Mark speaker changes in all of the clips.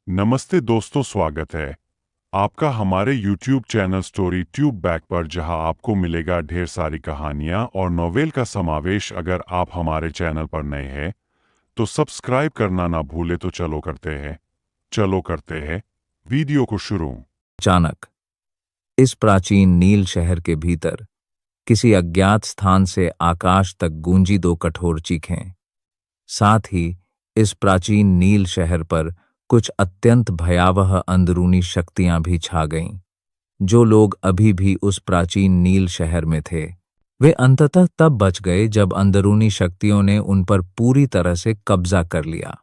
Speaker 1: नमस्ते दोस्तों, स्वागत है आपका हमारे YouTube channel story tube back पर, जहां आपको मिलेगा ढेर सारी कहानियां और नोवेल का समावेश। अगर आप हमारे चैनल पर नए हैं तो सब्सक्राइब करना ना भूले। तो चलो करते हैं वीडियो को शुरू।
Speaker 2: अचानक इस प्राचीन नील शहर के भीतर किसी अज्ञात स्थान से आकाश तक गूंजी दो कठोर चीखें। साथ ही इस प्राचीन नील शहर पर कुछ अत्यंत भयावह अंदरूनी शक्तियां भी छा गईं। जो लोग अभी भी उस प्राचीन नील शहर में थे, वे अंततः तब बच गए जब अंदरूनी शक्तियों ने उन पर पूरी तरह से कब्जा कर लिया।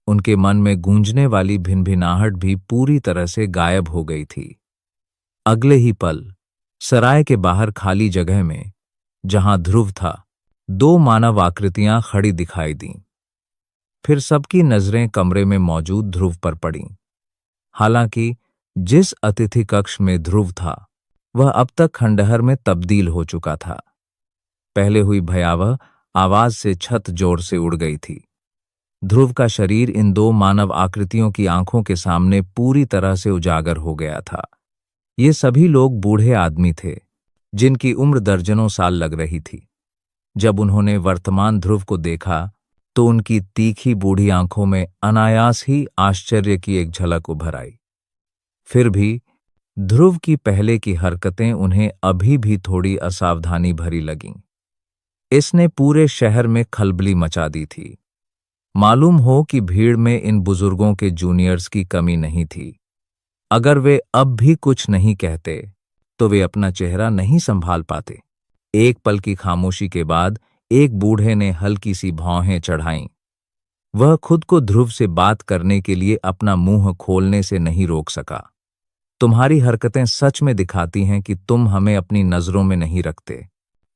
Speaker 2: उनके मन में गूंजने वाली भिनभिनाहट भी पूरी तरह से गायब हो गई थी। अगले ही पल सराय के बाहर खाली जगह में, जहां ध्रुव था, दो मानव आकृतियां खड़ी दिखाई दीं। फिर सबकी नजरें कमरे में मौजूद ध्रुव पर पड़ीं। हालांकि जिस अतिथि कक्ष में ध्रुव था, वह अब तक खंडहर में तब्दील हो चुका था। पहले हुई भयावह आवाज से छत जोर से उड़ गई थी। ध्रुव का शरीर इन दो मानव आकृतियों की आंखों के सामने पूरी तरह से उजागर हो गया था। ये सभी लोग बूढ़े आदमी थे, जिनकी उम्र दर्जनों साल लग रही थी। जब उन्होंने वर्तमान ध्रुव को देखा तो उनकी तीखी बूढ़ी आंखों में अनायास ही आश्चर्य की एक झलक उभर आई। फिर भी ध्रुव की पहले की हरकतें उन्हें अभी भी थोड़ी असावधानी भरी लगीं। इसने पूरे शहर में खलबली मचा दी थी। मालूम हो कि भीड़ में इन बुजुर्गों के जूनियर्स की कमी नहीं थी। अगर वे अब भी कुछ नहीं कहते तो वे अपना चेहरा नहीं संभाल पाते। एक पल की खामोशी के बाद एक बूढ़े ने हल्की सी भौहें चढ़ाईं। वह खुद को ध्रुव से बात करने के लिए अपना मुंह खोलने से नहीं रोक सका। तुम्हारी हरकतें सच में दिखाती हैं कि तुम हमें अपनी नजरों में नहीं रखते।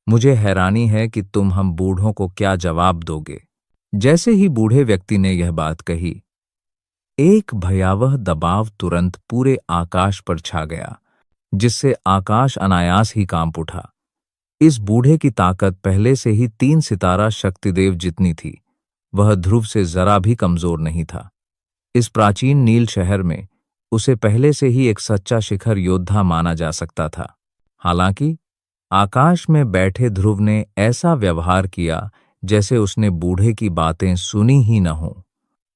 Speaker 2: मुझे हैरानी है कि तुम हम बूढ़ों को क्या जवाब दोगे। जैसे ही बूढ़े व्यक्ति ने यह बात कही, एक भयावह दबाव तुरंत पूरे आकाश पर छा गया, जिससे आकाश अनायास ही कांप उठा। इस बूढ़े की ताकत पहले से ही 3 सितारा शक्तिदेव जितनी थी। वह ध्रुव से जरा भी कमजोर नहीं था। इस प्राचीन नील शहर में उसे पहले से ही एक सच्चा शिखर योद्धा माना जा सकता था। हालांकि आकाश में बैठे ध्रुव ने ऐसा व्यवहार किया जैसे उसने बूढ़े की बातें सुनी ही न हों।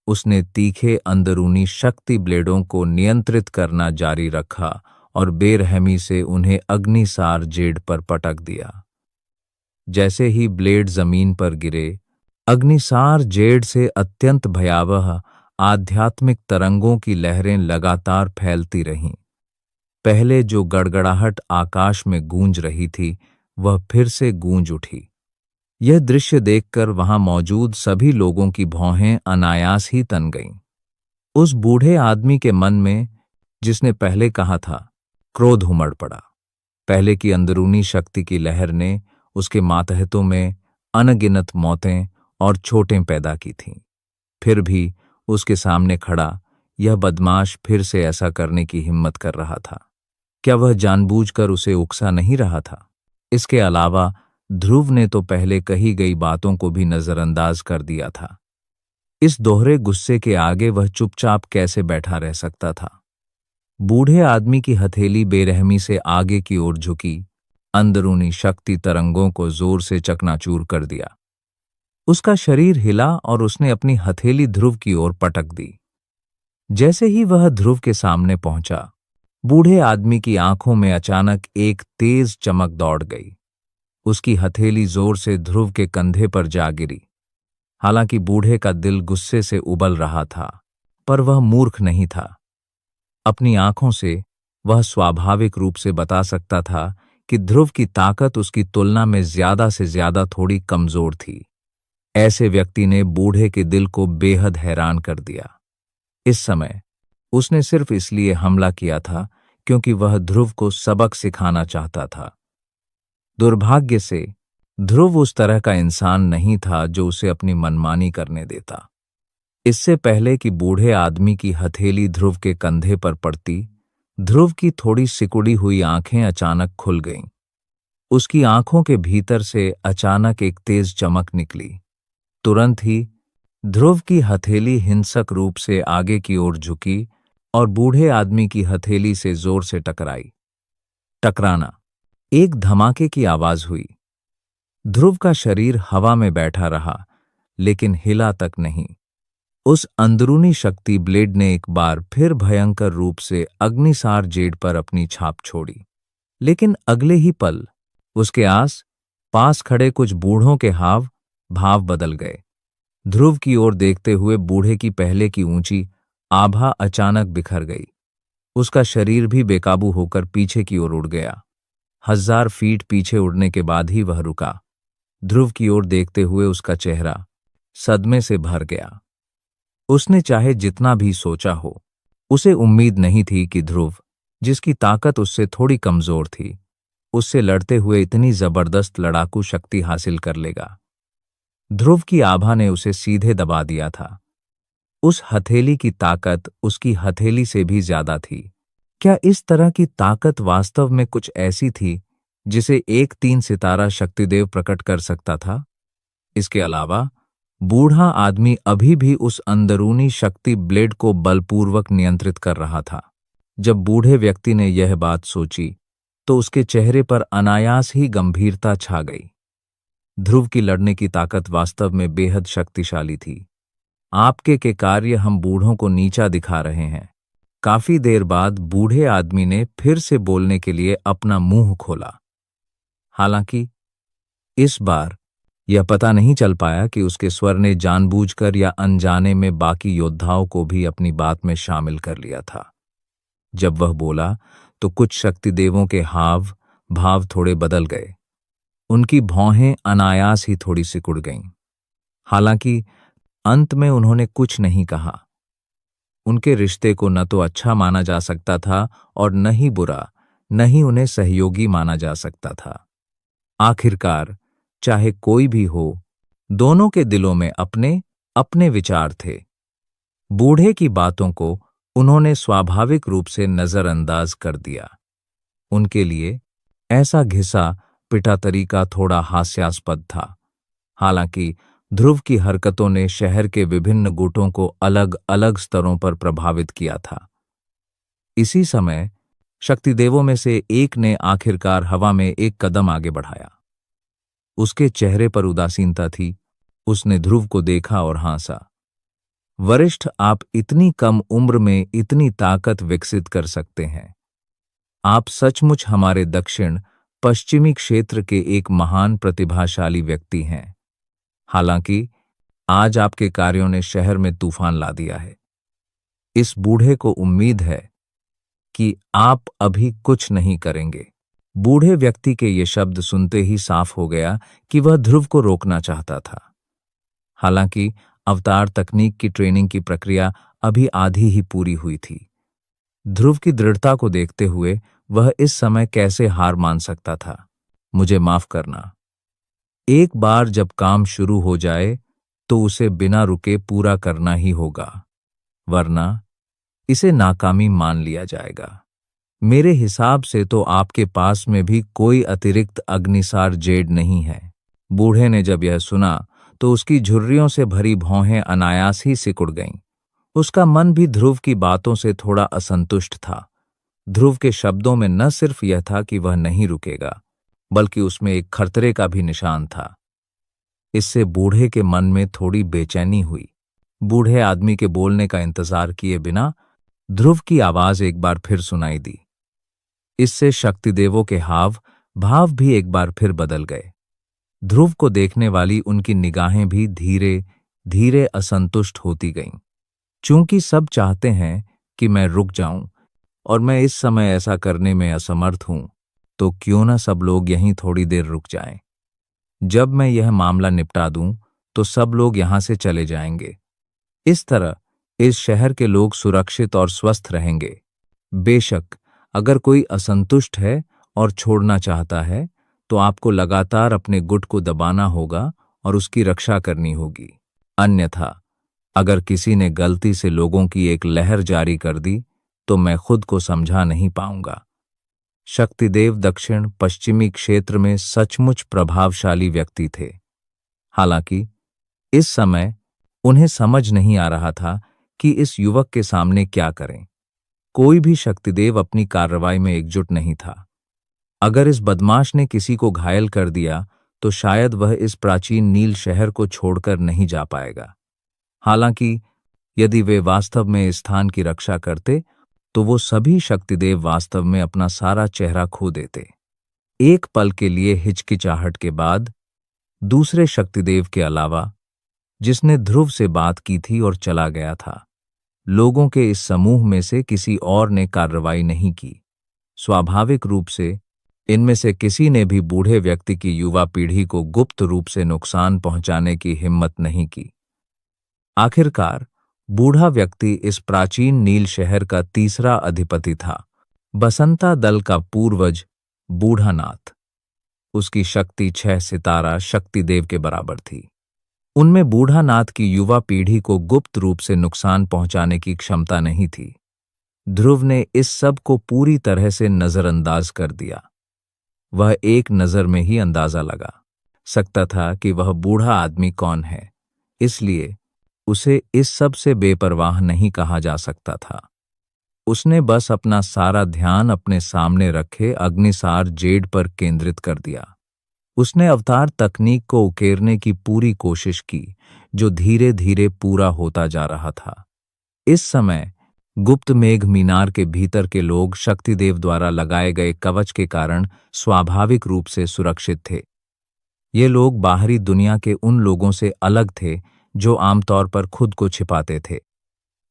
Speaker 2: उसने तीखे अंदरूनी शक्ति ब्लेडों को नियंत्रित करना जारी रखा और बेरहमी से उन्हें अग्निसार जेड पर पटक दिया। जैसे ही ब्लेड जमीन पर गिरे, अग्निसार जेड से अत्यंत भयावह आध्यात्मिक तरंगों की लहरें लगातार फैलती रहीं। पहले जो गड़गड़ाहट आकाश में गूंज रही थी, वह फिर से गूंज उठी। यह दृश्य देखकर वहां मौजूद सभी लोगों की भौहें अनायास ही तन गईं। उस बूढ़े आदमी के मन में, जिसने पहले कहा था, क्रोध उमड़ पड़ा। पहले की अंदरूनी शक्ति की लहर ने उसके मातहतों में अनगिनत मौतें और चोटें पैदा की थीं। फिर भी उसके सामने खड़ा यह बदमाश फिर से ऐसा करने की हिम्मत कर रहा था। क्या वह जानबूझकर उसे उकसा नहीं रहा था? इसके अलावा ध्रुव ने तो पहले कही गई बातों को भी नजरअंदाज कर दिया था। इस दोहरे गुस्से के आगे वह चुपचाप कैसे बैठा रह सकता था? बूढ़े आदमी की हथेली बेरहमी से आगे की ओर झुकी, अंदरूनी शक्ति तरंगों को जोर से चकनाचूर कर दिया। उसका शरीर हिला और उसने अपनी हथेली ध्रुव की ओर पटक दी। जैसे ही वह ध्रुव के सामने पहुंचा, बूढ़े आदमी की आंखों में अचानक एक तेज चमक दौड़ गई। उसकी हथेली जोर से ध्रुव के कंधे पर जा गिरी। हालांकि बूढ़े का दिल गुस्से से उबल रहा था, पर वह मूर्ख नहीं था। अपनी आंखों से वह स्वाभाविक रूप से बता सकता था कि ध्रुव की ताकत उसकी तुलना में ज्यादा से ज्यादा थोड़ी कमजोर थी। ऐसे व्यक्ति ने बूढ़े के दिल को बेहद हैरान कर दिया। इस समय उसने सिर्फ इसलिए हमला किया था क्योंकि वह ध्रुव को सबक सिखाना चाहता था। दुर्भाग्य से ध्रुव उस तरह का इंसान नहीं था जो उसे अपनी मनमानी करने देता। इससे पहले कि बूढ़े आदमी की हथेली ध्रुव के कंधे पर पड़ती, ध्रुव की थोड़ी सिकुड़ी हुई आंखें अचानक खुल गईं। उसकी आंखों के भीतर से अचानक एक तेज चमक निकली। तुरंत ही ध्रुव की हथेली हिंसक रूप से आगे की ओर झुकी और बूढ़े आदमी की हथेली से जोर से टकराई। टकराना, एक धमाके की आवाज हुई। ध्रुव का शरीर हवा में बैठा रहा, लेकिन हिला तक नहीं। उस अंदरूनी शक्ति ब्लेड ने एक बार फिर भयंकर रूप से अग्निसार जेड पर अपनी छाप छोड़ी। लेकिन अगले ही पल उसके पास खड़े कुछ बूढ़ों के हाव भाव बदल गए। ध्रुव की ओर देखते हुए बूढ़े की पहले की ऊंची आभा अचानक बिखर गई। उसका शरीर भी बेकाबू होकर पीछे की ओर उड़ गया। 1000 फीट पीछे उड़ने के बाद ही वह रुका। ध्रुव की ओर देखते हुए उसका चेहरा सदमे से भर गया। उसने चाहे जितना भी सोचा हो, उसे उम्मीद नहीं थी कि ध्रुव, जिसकी ताकत उससे थोड़ी कमजोर थी, उससे लड़ते हुए इतनी जबरदस्त लड़ाकू शक्ति हासिल कर लेगा। ध्रुव की आभा ने उसे सीधे दबा दिया था। उस हथेली की ताकत उसकी हथेली से भी ज्यादा थी। क्या इस तरह की ताकत वास्तव में कुछ ऐसी थी जिसे एक 3 सितारा शक्तिदेव प्रकट कर सकता था? इसके अलावा बूढ़ा आदमी अभी भी उस अंदरूनी शक्ति ब्लेड को बलपूर्वक नियंत्रित कर रहा था। जब बूढ़े व्यक्ति ने यह बात सोची, तो उसके चेहरे पर अनायास ही गंभीरता छा गई। ध्रुव की लड़ने की ताकत वास्तव में बेहद शक्तिशाली थी। आपके के कार्य हम बूढ़ों को नीचा दिखा रहे हैं। काफी देर बाद बूढ़े आदमी ने फिर से बोलने के लिए अपना मुंह खोला। हालांकि इस बार यह पता नहीं चल पाया कि उसके स्वर ने जानबूझकर या अनजाने में बाकी योद्धाओं को भी अपनी बात में शामिल कर लिया था। जब वह बोला तो कुछ शक्तिदेवों के हाव भाव थोड़े बदल गए। उनकी भौहें अनायास ही थोड़ी सिकुड़ गईं। हालांकि अंत में उन्होंने कुछ नहीं कहा। उनके रिश्ते को न तो अच्छा माना जा सकता था और न ही बुरा, न ही उन्हें सहयोगी माना जा सकता था। आखिरकार चाहे कोई भी हो, दोनों के दिलों में अपने अपने विचार थे। बूढ़े की बातों को उन्होंने स्वाभाविक रूप से नजरअंदाज कर दिया। उनके लिए ऐसा घिसा पिटा तरीका थोड़ा हास्यास्पद था। हालांकि ध्रुव की हरकतों ने शहर के विभिन्न गुटों को अलग अलग स्तरों पर प्रभावित किया था। इसी समय शक्तिदेवों में से एक ने आखिरकार हवा में एक कदम आगे बढ़ाया। उसके चेहरे पर उदासीनता थी। उसने ध्रुव को देखा और हंसा। वरिष्ठ, आप इतनी कम उम्र में इतनी ताकत विकसित कर सकते हैं। आप सचमुच हमारे दक्षिण पश्चिमी क्षेत्र के एक महान प्रतिभाशाली व्यक्ति हैं। हालांकि आज आपके कार्यों ने शहर में तूफान ला दिया है। इस बूढ़े को उम्मीद है कि आप अभी कुछ नहीं करेंगे। बूढ़े व्यक्ति के ये शब्द सुनते ही साफ हो गया कि वह ध्रुव को रोकना चाहता था। हालांकि अवतार तकनीक की ट्रेनिंग की प्रक्रिया अभी आधी ही पूरी हुई थी। ध्रुव की दृढ़ता को देखते हुए वह इस समय कैसे हार मान सकता था। मुझे माफ करना। एक बार जब काम शुरू हो जाए तो उसे बिना रुके पूरा करना ही होगा, वरना इसे नाकामी मान लिया जाएगा। मेरे हिसाब से तो आपके पास में भी कोई अतिरिक्त अग्निसार जेड नहीं है। बूढ़े ने जब यह सुना तो उसकी झुर्रियों से भरी भौहें अनायास ही सिकुड़ गईं। उसका मन भी ध्रुव की बातों से थोड़ा असंतुष्ट था। ध्रुव के शब्दों में न सिर्फ यह था कि वह नहीं रुकेगा, बल्कि उसमें एक खतरे का भी निशान था। इससे बूढ़े के मन में थोड़ी बेचैनी हुई। बूढ़े आदमी के बोलने का इंतजार किए बिना ध्रुव की आवाज एक बार फिर सुनाई दी। इससे शक्तिदेवों के हाव भाव भी एक बार फिर बदल गए। ध्रुव को देखने वाली उनकी निगाहें भी धीरे धीरे असंतुष्ट होती गईं। चूंकि सब चाहते हैं कि मैं रुक जाऊं और मैं इस समय ऐसा करने में असमर्थ हूं, तो क्यों न सब लोग यहीं थोड़ी देर रुक जाएं। जब मैं यह मामला निपटा दूं तो सब लोग यहां से चले जाएंगे। इस तरह इस शहर के लोग सुरक्षित और स्वस्थ रहेंगे। बेशक अगर कोई असंतुष्ट है और छोड़ना चाहता है, तो आपको लगातार अपने गुट को दबाना होगा और उसकी रक्षा करनी होगी। अन्यथा अगर किसी ने गलती से लोगों की एक लहर जारी कर दी, तो मैं खुद को समझा नहीं पाऊंगा। शक्तिदेव दक्षिण पश्चिमी क्षेत्र में सचमुच प्रभावशाली व्यक्ति थे। हालांकि इस समय उन्हें समझ नहीं आ रहा था कि इस युवक के सामने क्या करें। कोई भी शक्तिदेव अपनी कार्रवाई में एकजुट नहीं था। अगर इस बदमाश ने किसी को घायल कर दिया तो शायद वह इस प्राचीन नील शहर को छोड़कर नहीं जा पाएगा। हालांकि यदि वे वास्तव में इस स्थान की रक्षा करते तो वो सभी शक्तिदेव वास्तव में अपना सारा चेहरा खो देते। एक पल के लिए हिचकिचाहट के बाद दूसरे शक्तिदेव के अलावा, जिसने ध्रुव से बात की थी और चला गया था, लोगों के इस समूह में से किसी और ने कार्रवाई नहीं की। स्वाभाविक रूप से इनमें से किसी ने भी बूढ़े व्यक्ति की युवा पीढ़ी को गुप्त रूप से नुकसान पहुंचाने की हिम्मत नहीं की। आखिरकार बूढ़ा व्यक्ति इस प्राचीन नील शहर का तीसरा अधिपति था, बसंता दल का पूर्वज बूढ़ानाथ। उसकी शक्ति 6 सितारा शक्तिदेव के बराबर थी। उनमें बूढ़ानाथ की युवा पीढ़ी को गुप्त रूप से नुकसान पहुंचाने की क्षमता नहीं थी। ध्रुव ने इस सब को पूरी तरह से नजरअंदाज कर दिया। वह एक नजर में ही अंदाजा लगा सकता था कि वह बूढ़ा आदमी कौन है, इसलिए उसे इस सब से बेपरवाह नहीं कहा जा सकता था। उसने बस अपना सारा ध्यान अपने सामने रखे अग्निसार जेड पर केंद्रित कर दिया। उसने अवतार तकनीक को उकेरने की पूरी कोशिश की, जो धीरे धीरे पूरा होता जा रहा था। इस समय गुप्त मेघ मीनार के भीतर के लोग शक्तिदेव द्वारा लगाए गए कवच के कारण स्वाभाविक रूप से सुरक्षित थे। ये लोग बाहरी दुनिया के उन लोगों से अलग थे जो आमतौर पर खुद को छिपाते थे।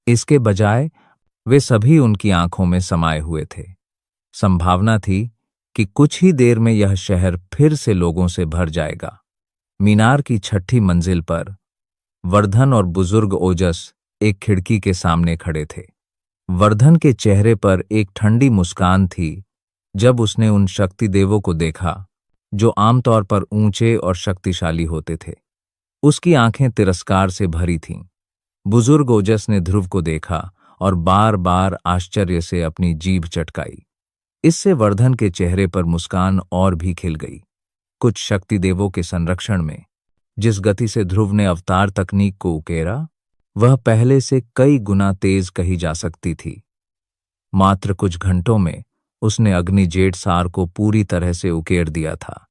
Speaker 2: इसके बजाय वे सभी उनकी आंखों में समाये हुए थे। संभावना थी कि कुछ ही देर में यह शहर फिर से लोगों से भर जाएगा। मीनार की 6ठी मंजिल पर वर्धन और बुजुर्ग ओजस एक खिड़की के सामने खड़े थे। वर्धन के चेहरे पर एक ठंडी मुस्कान थी जब उसने उन शक्तिदेवों को देखा जो आमतौर पर ऊंचे और शक्तिशाली होते थे। उसकी आंखें तिरस्कार से भरी थीं। बुजुर्ग ओजस ने ध्रुव को देखा और बार बार आश्चर्य से अपनी जीभ चटकाई। इससे वर्धन के चेहरे पर मुस्कान और भी खिल गई। कुछ शक्तिदेवों के संरक्षण में जिस गति से ध्रुव ने अवतार तकनीक को उकेरा, वह पहले से कई गुना तेज कही जा सकती थी। मात्र कुछ घंटों में उसने अग्निजेड सार को पूरी तरह से उकेर दिया था।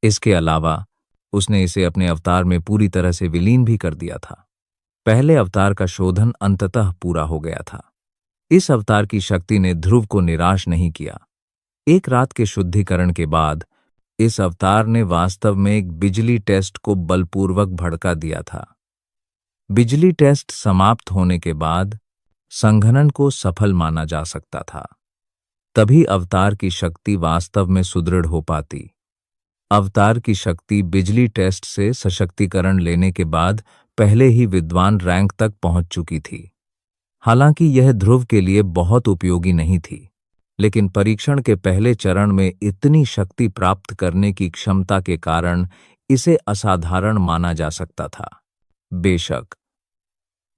Speaker 2: इसके अलावा उसने इसे अपने अवतार में पूरी तरह से विलीन भी कर दिया था। पहले अवतार का शोधन अंततः पूरा हो गया था। इस अवतार की शक्ति ने ध्रुव को निराश नहीं किया। एक रात के शुद्धिकरण के बाद इस अवतार ने वास्तव में एक बिजली टेस्ट को बलपूर्वक भड़का दिया था। बिजली टेस्ट समाप्त होने के बाद संघनन को सफल माना जा सकता था। तभी अवतार की शक्ति वास्तव में सुदृढ़ हो पाती। अवतार की शक्ति बिजली टेस्ट से सशक्तिकरण लेने के बाद पहले ही विद्वान रैंक तक पहुंच चुकी थी। हालांकि यह ध्रुव के लिए बहुत उपयोगी नहीं थी, लेकिन परीक्षण के पहले चरण में इतनी शक्ति प्राप्त करने की क्षमता के कारण इसे असाधारण माना जा सकता था। बेशक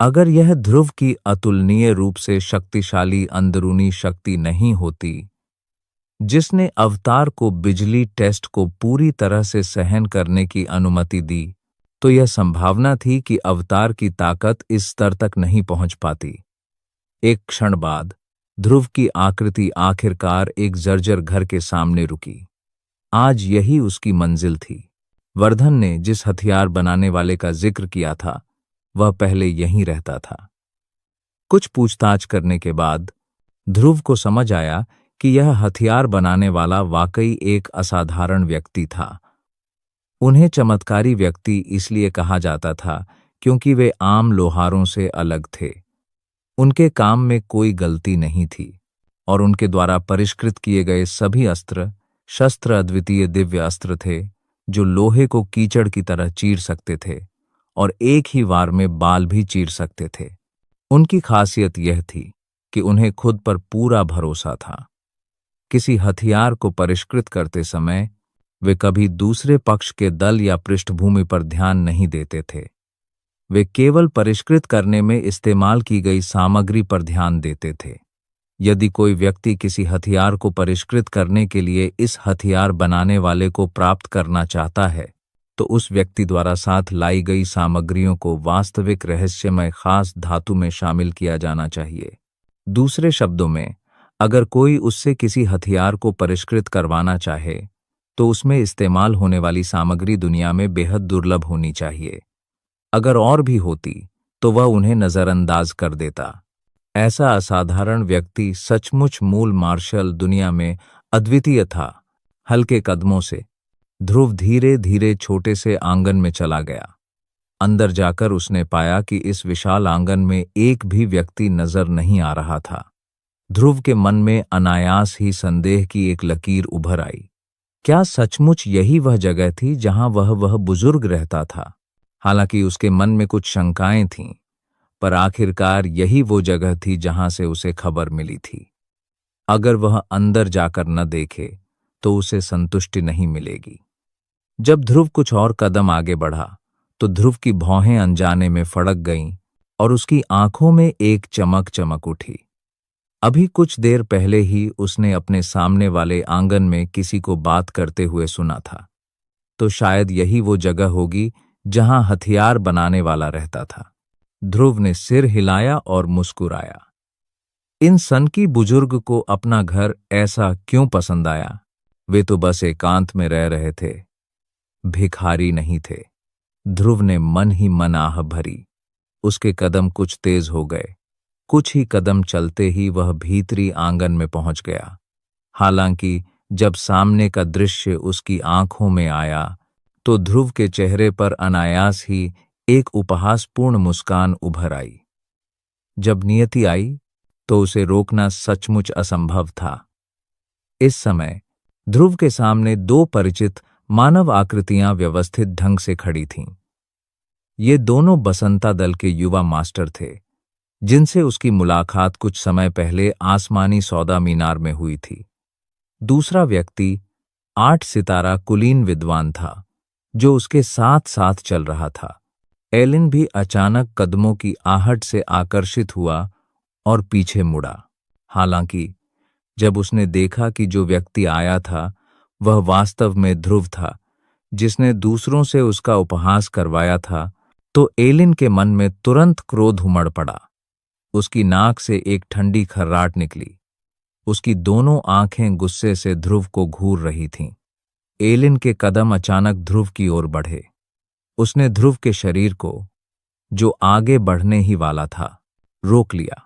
Speaker 2: अगर यह ध्रुव की अतुलनीय रूप से शक्तिशाली अंदरूनी शक्ति नहीं होती, जिसने अवतार को बिजली टेस्ट को पूरी तरह से सहन करने की अनुमति दी, तो यह संभावना थी कि अवतार की ताकत इस स्तर तक नहीं पहुंच पाती। एक क्षण बाद ध्रुव की आकृति आखिरकार एक जर्जर घर के सामने रुकी। आज यही उसकी मंजिल थी। वर्धन ने जिस हथियार बनाने वाले का जिक्र किया था, वह पहले यहीं रहता था। कुछ पूछताछ करने के बाद ध्रुव को समझ आया कि यह हथियार बनाने वाला वाकई एक असाधारण व्यक्ति था। उन्हें चमत्कारी व्यक्ति इसलिए कहा जाता था क्योंकि वे आम लोहारों से अलग थे। उनके काम में कोई गलती नहीं थी और उनके द्वारा परिष्कृत किए गए सभी अस्त्र शस्त्र अद्वितीय दिव्य अस्त्र थे, जो लोहे को कीचड़ की तरह चीर सकते थे और एक ही वार में बाल भी चीर सकते थे। उनकी खासियत यह थी कि उन्हें खुद पर पूरा भरोसा था। किसी हथियार को परिष्कृत करते समय वे कभी दूसरे पक्ष के दल या पृष्ठभूमि पर ध्यान नहीं देते थे। वे केवल परिष्कृत करने में इस्तेमाल की गई सामग्री पर ध्यान देते थे। यदि कोई व्यक्ति किसी हथियार को परिष्कृत करने के लिए इस हथियार बनाने वाले को प्राप्त करना चाहता है, तो उस व्यक्ति द्वारा साथ लाई गई सामग्रियों को वास्तविक रहस्यमय खास धातु में शामिल किया जाना चाहिए। दूसरे शब्दों में, अगर कोई उससे किसी हथियार को परिष्कृत करवाना चाहे तो उसमें इस्तेमाल होने वाली सामग्री दुनिया में बेहद दुर्लभ होनी चाहिए। अगर और भी होती तो वह उन्हें नजरअंदाज कर देता। ऐसा असाधारण व्यक्ति सचमुच मूल मार्शल दुनिया में अद्वितीय था। हल्के कदमों से ध्रुव धीरे धीरे छोटे से आंगन में चला गया। अंदर जाकर उसने पाया कि इस विशाल आंगन में एक भी व्यक्ति नजर नहीं आ रहा था। ध्रुव के मन में अनायास ही संदेह की एक लकीर उभर आई। क्या सचमुच यही वह जगह थी जहां वह बुजुर्ग रहता था? हालांकि उसके मन में कुछ शंकाएं थीं, पर आखिरकार यही वो जगह थी जहां से उसे खबर मिली थी। अगर वह अंदर जाकर न देखे तो उसे संतुष्टि नहीं मिलेगी। जब ध्रुव कुछ और कदम आगे बढ़ा तो ध्रुव की भौहें अनजाने में फड़क गईं और उसकी आंखों में एक चमक चमक उठी। अभी कुछ देर पहले ही उसने अपने सामने वाले आंगन में किसी को बात करते हुए सुना था, तो शायद यही वो जगह होगी जहां हथियार बनाने वाला रहता था। ध्रुव ने सिर हिलाया और मुस्कुराया। इन सनकी बुजुर्ग को अपना घर ऐसा क्यों पसंद आया? वे तो बस एकांत में रह रहे थे, भिखारी नहीं थे। ध्रुव ने मन ही मन आह भरी। उसके कदम कुछ तेज हो गए। कुछ ही कदम चलते ही वह भीतरी आंगन में पहुंच गया। हालांकि जब सामने का दृश्य उसकी आंखों में आया तो ध्रुव के चेहरे पर अनायास ही एक उपहासपूर्ण मुस्कान उभर आई। जब नियति आई तो उसे रोकना सचमुच असंभव था। इस समय ध्रुव के सामने दो परिचित मानव आकृतियां व्यवस्थित ढंग से खड़ी थीं। ये दोनों बसंता दल के युवा मास्टर थे, जिनसे उसकी मुलाकात कुछ समय पहले आसमानी सौदा मीनार में हुई थी। दूसरा व्यक्ति 8 सितारा कुलीन विद्वान था, जो उसके साथ साथ चल रहा था। एलिन भी अचानक कदमों की आहट से आकर्षित हुआ और पीछे मुड़ा। हालांकि जब उसने देखा कि जो व्यक्ति आया था वह वास्तव में ध्रुव था, जिसने दूसरों से उसका उपहास करवाया था, तो एलिन के मन में तुरंत क्रोध उमड़ पड़ा। उसकी नाक से एक ठंडी खर्राट निकली। उसकी दोनों आंखें गुस्से से ध्रुव को घूर रही थीं। एलिन के कदम अचानक ध्रुव की ओर बढ़े। उसने ध्रुव के शरीर को, जो आगे बढ़ने ही वाला था, रोक लिया।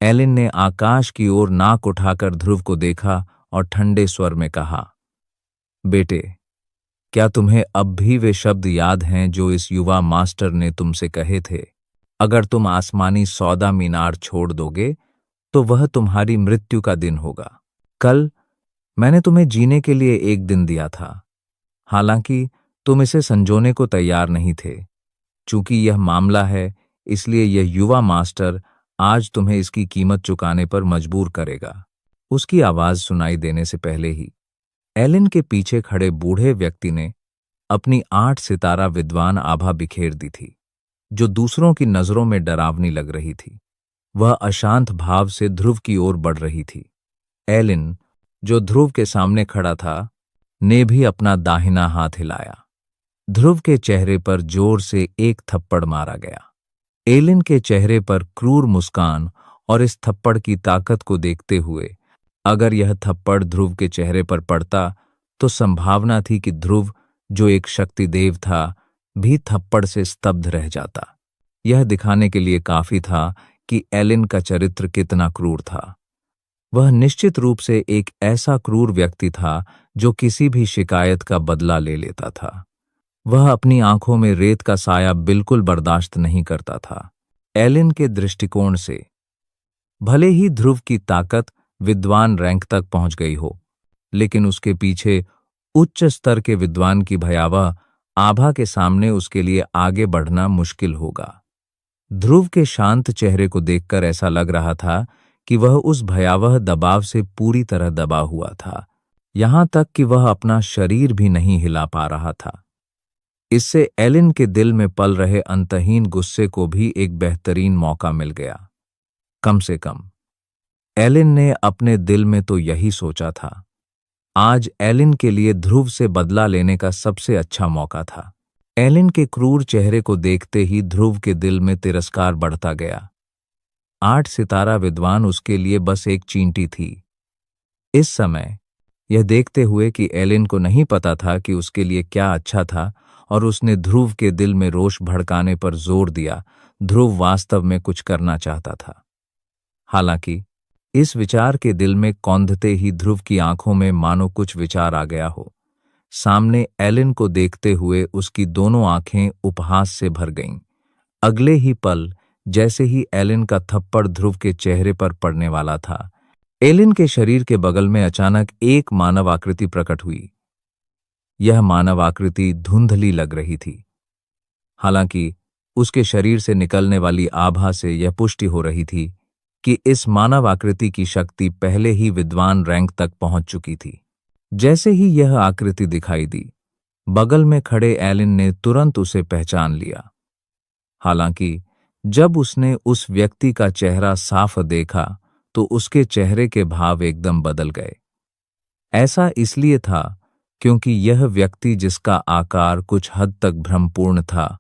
Speaker 2: एलिन ने आकाश की ओर नाक उठाकर ध्रुव को देखा और ठंडे स्वर में कहा, बेटे, क्या तुम्हें अब भी वे शब्द याद हैं जो इस युवा मास्टर ने तुमसे कहे थे? अगर तुम आसमानी सौदा मीनार छोड़ दोगे तो वह तुम्हारी मृत्यु का दिन होगा। कल मैंने तुम्हें जीने के लिए एक दिन दिया था, हालांकि तुम इसे संजोने को तैयार नहीं थे। चूंकि यह मामला है, इसलिए यह युवा मास्टर आज तुम्हें इसकी कीमत चुकाने पर मजबूर करेगा। उसकी आवाज सुनाई देने से पहले ही एलिन के पीछे खड़े बूढ़े व्यक्ति ने अपनी 8 सितारा विद्वान आभा बिखेर दी थी, जो दूसरों की नजरों में डरावनी लग रही थी। वह अशांत भाव से ध्रुव की ओर बढ़ रही थी। एलिन, जो ध्रुव के सामने खड़ा था, ने भी अपना दाहिना हाथ हिलाया। ध्रुव के चेहरे पर जोर से एक थप्पड़ मारा गया। एलिन के चेहरे पर क्रूर मुस्कान और इस थप्पड़ की ताकत को देखते हुए, अगर यह थप्पड़ ध्रुव के चेहरे पर पड़ता तो संभावना थी कि ध्रुव, जो एक शक्तिदेव था, भी थप्पड़ से स्तब्ध रह जाता। यह दिखाने के लिए काफी था कि एलिन का चरित्र कितना क्रूर था। वह निश्चित रूप से एक ऐसा क्रूर व्यक्ति था जो किसी भी शिकायत का बदला ले लेता था। वह अपनी आंखों में रेत का साया बिल्कुल बर्दाश्त नहीं करता था। एलिन के दृष्टिकोण से भले ही ध्रुव की ताकत विद्वान रैंक तक पहुंच गई हो, लेकिन उसके पीछे उच्च स्तर के विद्वान की भयावह आभा के सामने उसके लिए आगे बढ़ना मुश्किल होगा। ध्रुव के शांत चेहरे को देखकर ऐसा लग रहा था कि वह उस भयावह दबाव से पूरी तरह दबा हुआ था, यहां तक कि वह अपना शरीर भी नहीं हिला पा रहा था। इससे एलिन के दिल में पल रहे अंतहीन गुस्से को भी एक बेहतरीन मौका मिल गया। कम से कम एलिन ने अपने दिल में तो यही सोचा था। आज एलिन के लिए ध्रुव से बदला लेने का सबसे अच्छा मौका था। एलिन के क्रूर चेहरे को देखते ही ध्रुव के दिल में तिरस्कार बढ़ता गया। 8 सितारा विद्वान उसके लिए बस एक चींटी थी। इस समय यह देखते हुए कि एलिन को नहीं पता था कि उसके लिए क्या अच्छा था और उसने ध्रुव के दिल में रोष भड़काने पर जोर दिया, ध्रुव वास्तव में कुछ करना चाहता था। हालांकि इस विचार के दिल में कौंधते ही ध्रुव की आंखों में मानो कुछ विचार आ गया हो। सामने एलिन को देखते हुए उसकी दोनों आंखें उपहास से भर गईं। अगले ही पल जैसे ही एलिन का थप्पड़ ध्रुव के चेहरे पर पड़ने वाला था, एलिन के शरीर के बगल में अचानक एक मानव आकृति प्रकट हुई। यह मानव आकृति धुंधली लग रही थी। हालांकि उसके शरीर से निकलने वाली आभा से यह पुष्टि हो रही थी कि इस मानव आकृति की शक्ति पहले ही विद्वान रैंक तक पहुंच चुकी थी। जैसे ही यह आकृति दिखाई दी, बगल में खड़े एलिन ने तुरंत उसे पहचान लिया। हालांकि जब उसने उस व्यक्ति का चेहरा साफ देखा तो उसके चेहरे के भाव एकदम बदल गए। ऐसा इसलिए था क्योंकि यह व्यक्ति, जिसका आकार कुछ हद तक भ्रमपूर्ण था,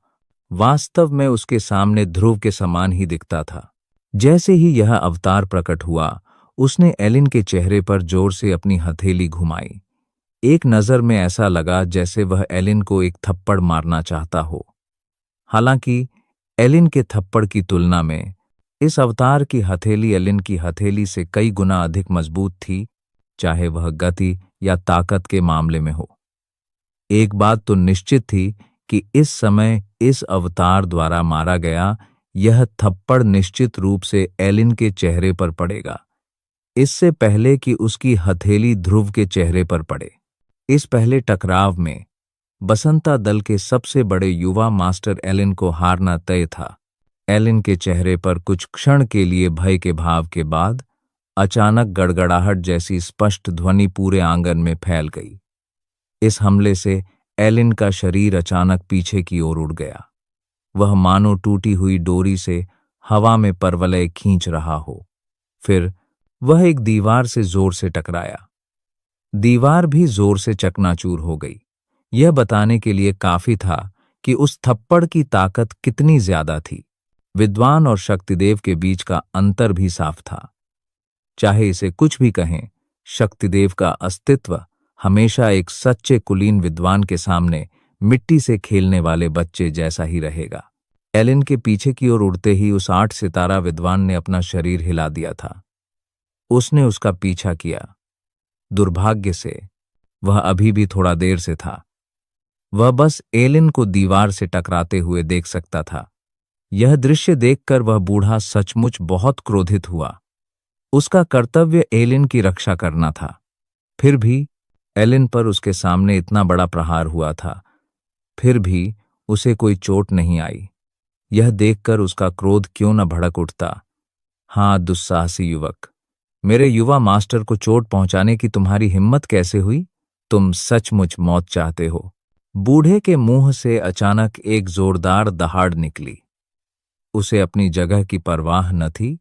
Speaker 2: वास्तव में उसके सामने ध्रुव के समान ही दिखता था। जैसे ही यह अवतार प्रकट हुआ, उसने एलिन के चेहरे पर जोर से अपनी हथेली घुमाई। एक नजर में ऐसा लगा जैसे वह एलिन को एक थप्पड़ मारना चाहता हो। हालांकि एलिन के थप्पड़ की तुलना में इस अवतार की हथेली एलिन की हथेली से कई गुना अधिक मजबूत थी, चाहे वह गति या ताकत के मामले में हो। एक बात तो निश्चित थी कि इस समय इस अवतार द्वारा मारा गया यह थप्पड़ निश्चित रूप से एलिन के चेहरे पर पड़ेगा, इससे पहले कि उसकी हथेली ध्रुव के चेहरे पर पड़े। इस पहले टकराव में बसंता दल के सबसे बड़े युवा मास्टर एलिन को हारना तय था। एलिन के चेहरे पर कुछ क्षण के लिए भय के भाव के बाद अचानक गड़गड़ाहट जैसी स्पष्ट ध्वनि पूरे आंगन में फैल गई। इस हमले से एलिन का शरीर अचानक पीछे की ओर उड़ गया। वह मानो टूटी हुई डोरी से हवा में परवलय खींच रहा हो। फिर वह एक दीवार से जोर से टकराया। दीवार भी जोर से चकनाचूर हो गई। यह बताने के लिए काफी था कि उस थप्पड़ की ताकत कितनी ज्यादा थी। विद्वान और शक्तिदेव के बीच का अंतर भी साफ था। चाहे इसे कुछ भी कहें, शक्तिदेव का अस्तित्व हमेशा एक सच्चे कुलीन विद्वान के सामने मिट्टी से खेलने वाले बच्चे जैसा ही रहेगा। एलिन के पीछे की ओर उड़ते ही उस 8 सितारा विद्वान ने अपना शरीर हिला दिया था। उसने उसका पीछा किया। दुर्भाग्य से वह अभी भी थोड़ा देर से था। वह बस एलिन को दीवार से टकराते हुए देख सकता था। यह दृश्य देखकर वह बूढ़ा सचमुच बहुत क्रोधित हुआ। उसका कर्तव्य एलिन की रक्षा करना था। फिर भी एलिन पर उसके सामने इतना बड़ा प्रहार हुआ था, फिर भी उसे कोई चोट नहीं आई। यह देखकर उसका क्रोध क्यों न भड़क उठता। हाँ दुस्साहसी युवक, मेरे युवा मास्टर को चोट पहुंचाने की तुम्हारी हिम्मत कैसे हुई? तुम सचमुच मौत चाहते हो। बूढ़े के मुंह से अचानक एक जोरदार दहाड़ निकली। उसे अपनी जगह की परवाह न थी।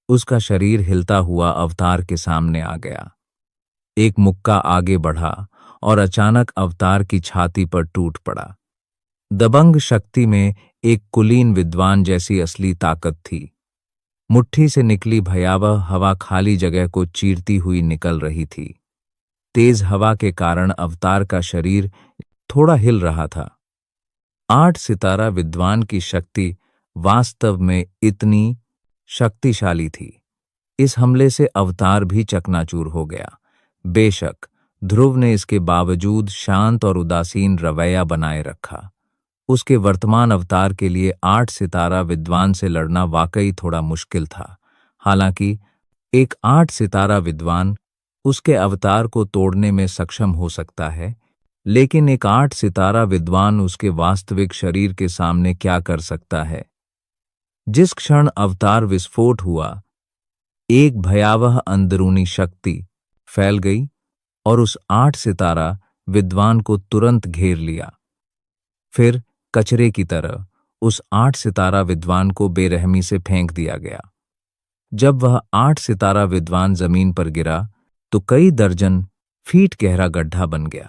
Speaker 2: उसका शरीर हिलता हुआ अवतार के सामने आ गया। एक मुक्का आगे बढ़ा और अचानक अवतार की छाती पर टूट पड़ा। दबंग शक्ति में एक कुलीन विद्वान जैसी असली ताकत थी। मुट्ठी से निकली भयावह हवा खाली जगह को चीरती हुई निकल रही थी। तेज हवा के कारण अवतार का शरीर थोड़ा हिल रहा था। 8 सितारा विद्वान की शक्ति वास्तव में इतनी शक्तिशाली थी। इस हमले से अवतार भी चकनाचूर हो गया। बेशक ध्रुव ने इसके बावजूद शांत और उदासीन रवैया बनाए रखा। उसके वर्तमान अवतार के लिए 8 सितारा विद्वान से लड़ना वाकई थोड़ा मुश्किल था। हालांकि एक 8 सितारा विद्वान उसके अवतार को तोड़ने में सक्षम हो सकता है, लेकिन एक 8 सितारा विद्वान उसके वास्तविक शरीर के सामने क्या कर सकता है? जिस क्षण अवतार विस्फोट हुआ, एक भयावह अंदरूनी शक्ति फैल गई और उस 8 सितारा विद्वान को तुरंत घेर लिया। फिर कचरे की तरह उस 8 सितारा विद्वान को बेरहमी से फेंक दिया गया। जब वह 8 सितारा विद्वान जमीन पर गिरा तो कई दर्जन फीट गहरा गड्ढा बन गया।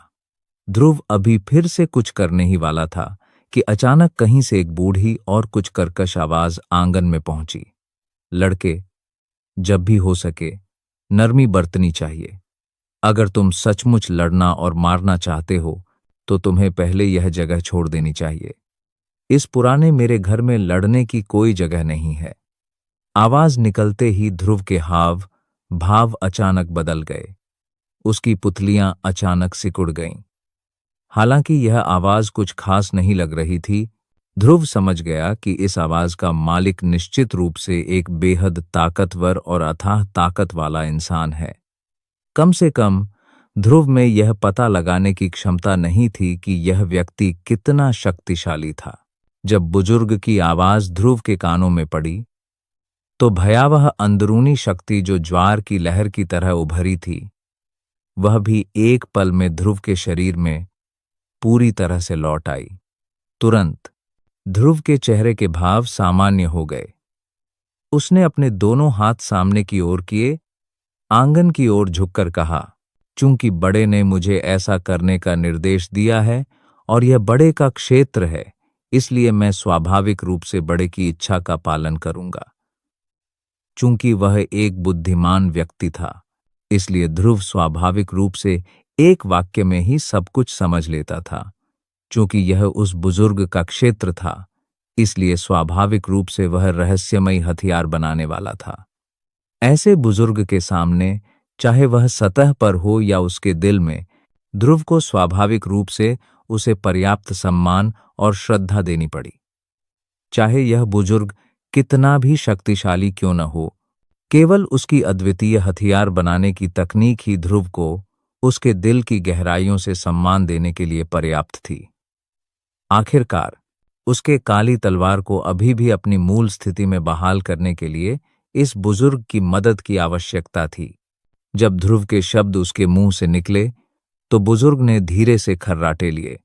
Speaker 2: ध्रुव अभी फिर से कुछ करने ही वाला था कि अचानक कहीं से एक बूढ़ी और कुछ कर्कश आवाज आंगन में पहुंची। लड़के, जब भी हो सके नरमी बरतनी चाहिए। अगर तुम सचमुच लड़ना और मारना चाहते हो तो तुम्हें पहले यह जगह छोड़ देनी चाहिए। इस पुराने मेरे घर में लड़ने की कोई जगह नहीं है। आवाज निकलते ही ध्रुव के हाव भाव अचानक बदल गए। उसकी पुतलियां अचानक सिकुड़ गईं। हालांकि यह आवाज कुछ खास नहीं लग रही थी, ध्रुव समझ गया कि इस आवाज का मालिक निश्चित रूप से एक बेहद ताकतवर और अथाह ताकत वाला इंसान है। कम से कम ध्रुव में यह पता लगाने की क्षमता नहीं थी कि यह व्यक्ति कितना शक्तिशाली था। जब बुजुर्ग की आवाज ध्रुव के कानों में पड़ी तो भयावह अंदरूनी शक्ति जो ज्वार की लहर की तरह उभरी थी, वह भी एक पल में ध्रुव के शरीर में पूरी तरह से लौट आई। तुरंत ध्रुव के चेहरे के भाव सामान्य हो गए। उसने अपने दोनों हाथ सामने की ओर किए, आंगन की ओर झुककर कहा, चूंकि बड़े ने मुझे ऐसा करने का निर्देश दिया है और यह बड़े का क्षेत्र है, इसलिए मैं स्वाभाविक रूप से बड़े की इच्छा का पालन करूंगा। चूंकि वह एक बुद्धिमान व्यक्ति था, इसलिए ध्रुव स्वाभाविक रूप से एक वाक्य में ही सब कुछ समझ लेता था। चूंकि यह उस बुजुर्ग का क्षेत्र था, इसलिए स्वाभाविक रूप से वह रहस्यमयी हथियार बनाने वाला था। ऐसे बुजुर्ग के सामने, चाहे वह सतह पर हो या उसके दिल में, ध्रुव को स्वाभाविक रूप से उसे पर्याप्त सम्मान और श्रद्धा देनी पड़ी। चाहे यह बुजुर्ग कितना भी शक्तिशाली क्यों न हो, केवल उसकी अद्वितीय हथियार बनाने की तकनीक ही ध्रुव को उसके दिल की गहराइयों से सम्मान देने के लिए पर्याप्त थी। आखिरकार उसके काली तलवार को अभी भी अपनी मूल स्थिति में बहाल करने के लिए इस बुजुर्ग की मदद की आवश्यकता थी। जब ध्रुव के शब्द उसके मुंह से निकले तो बुजुर्ग ने धीरे से खर्राटे लिए।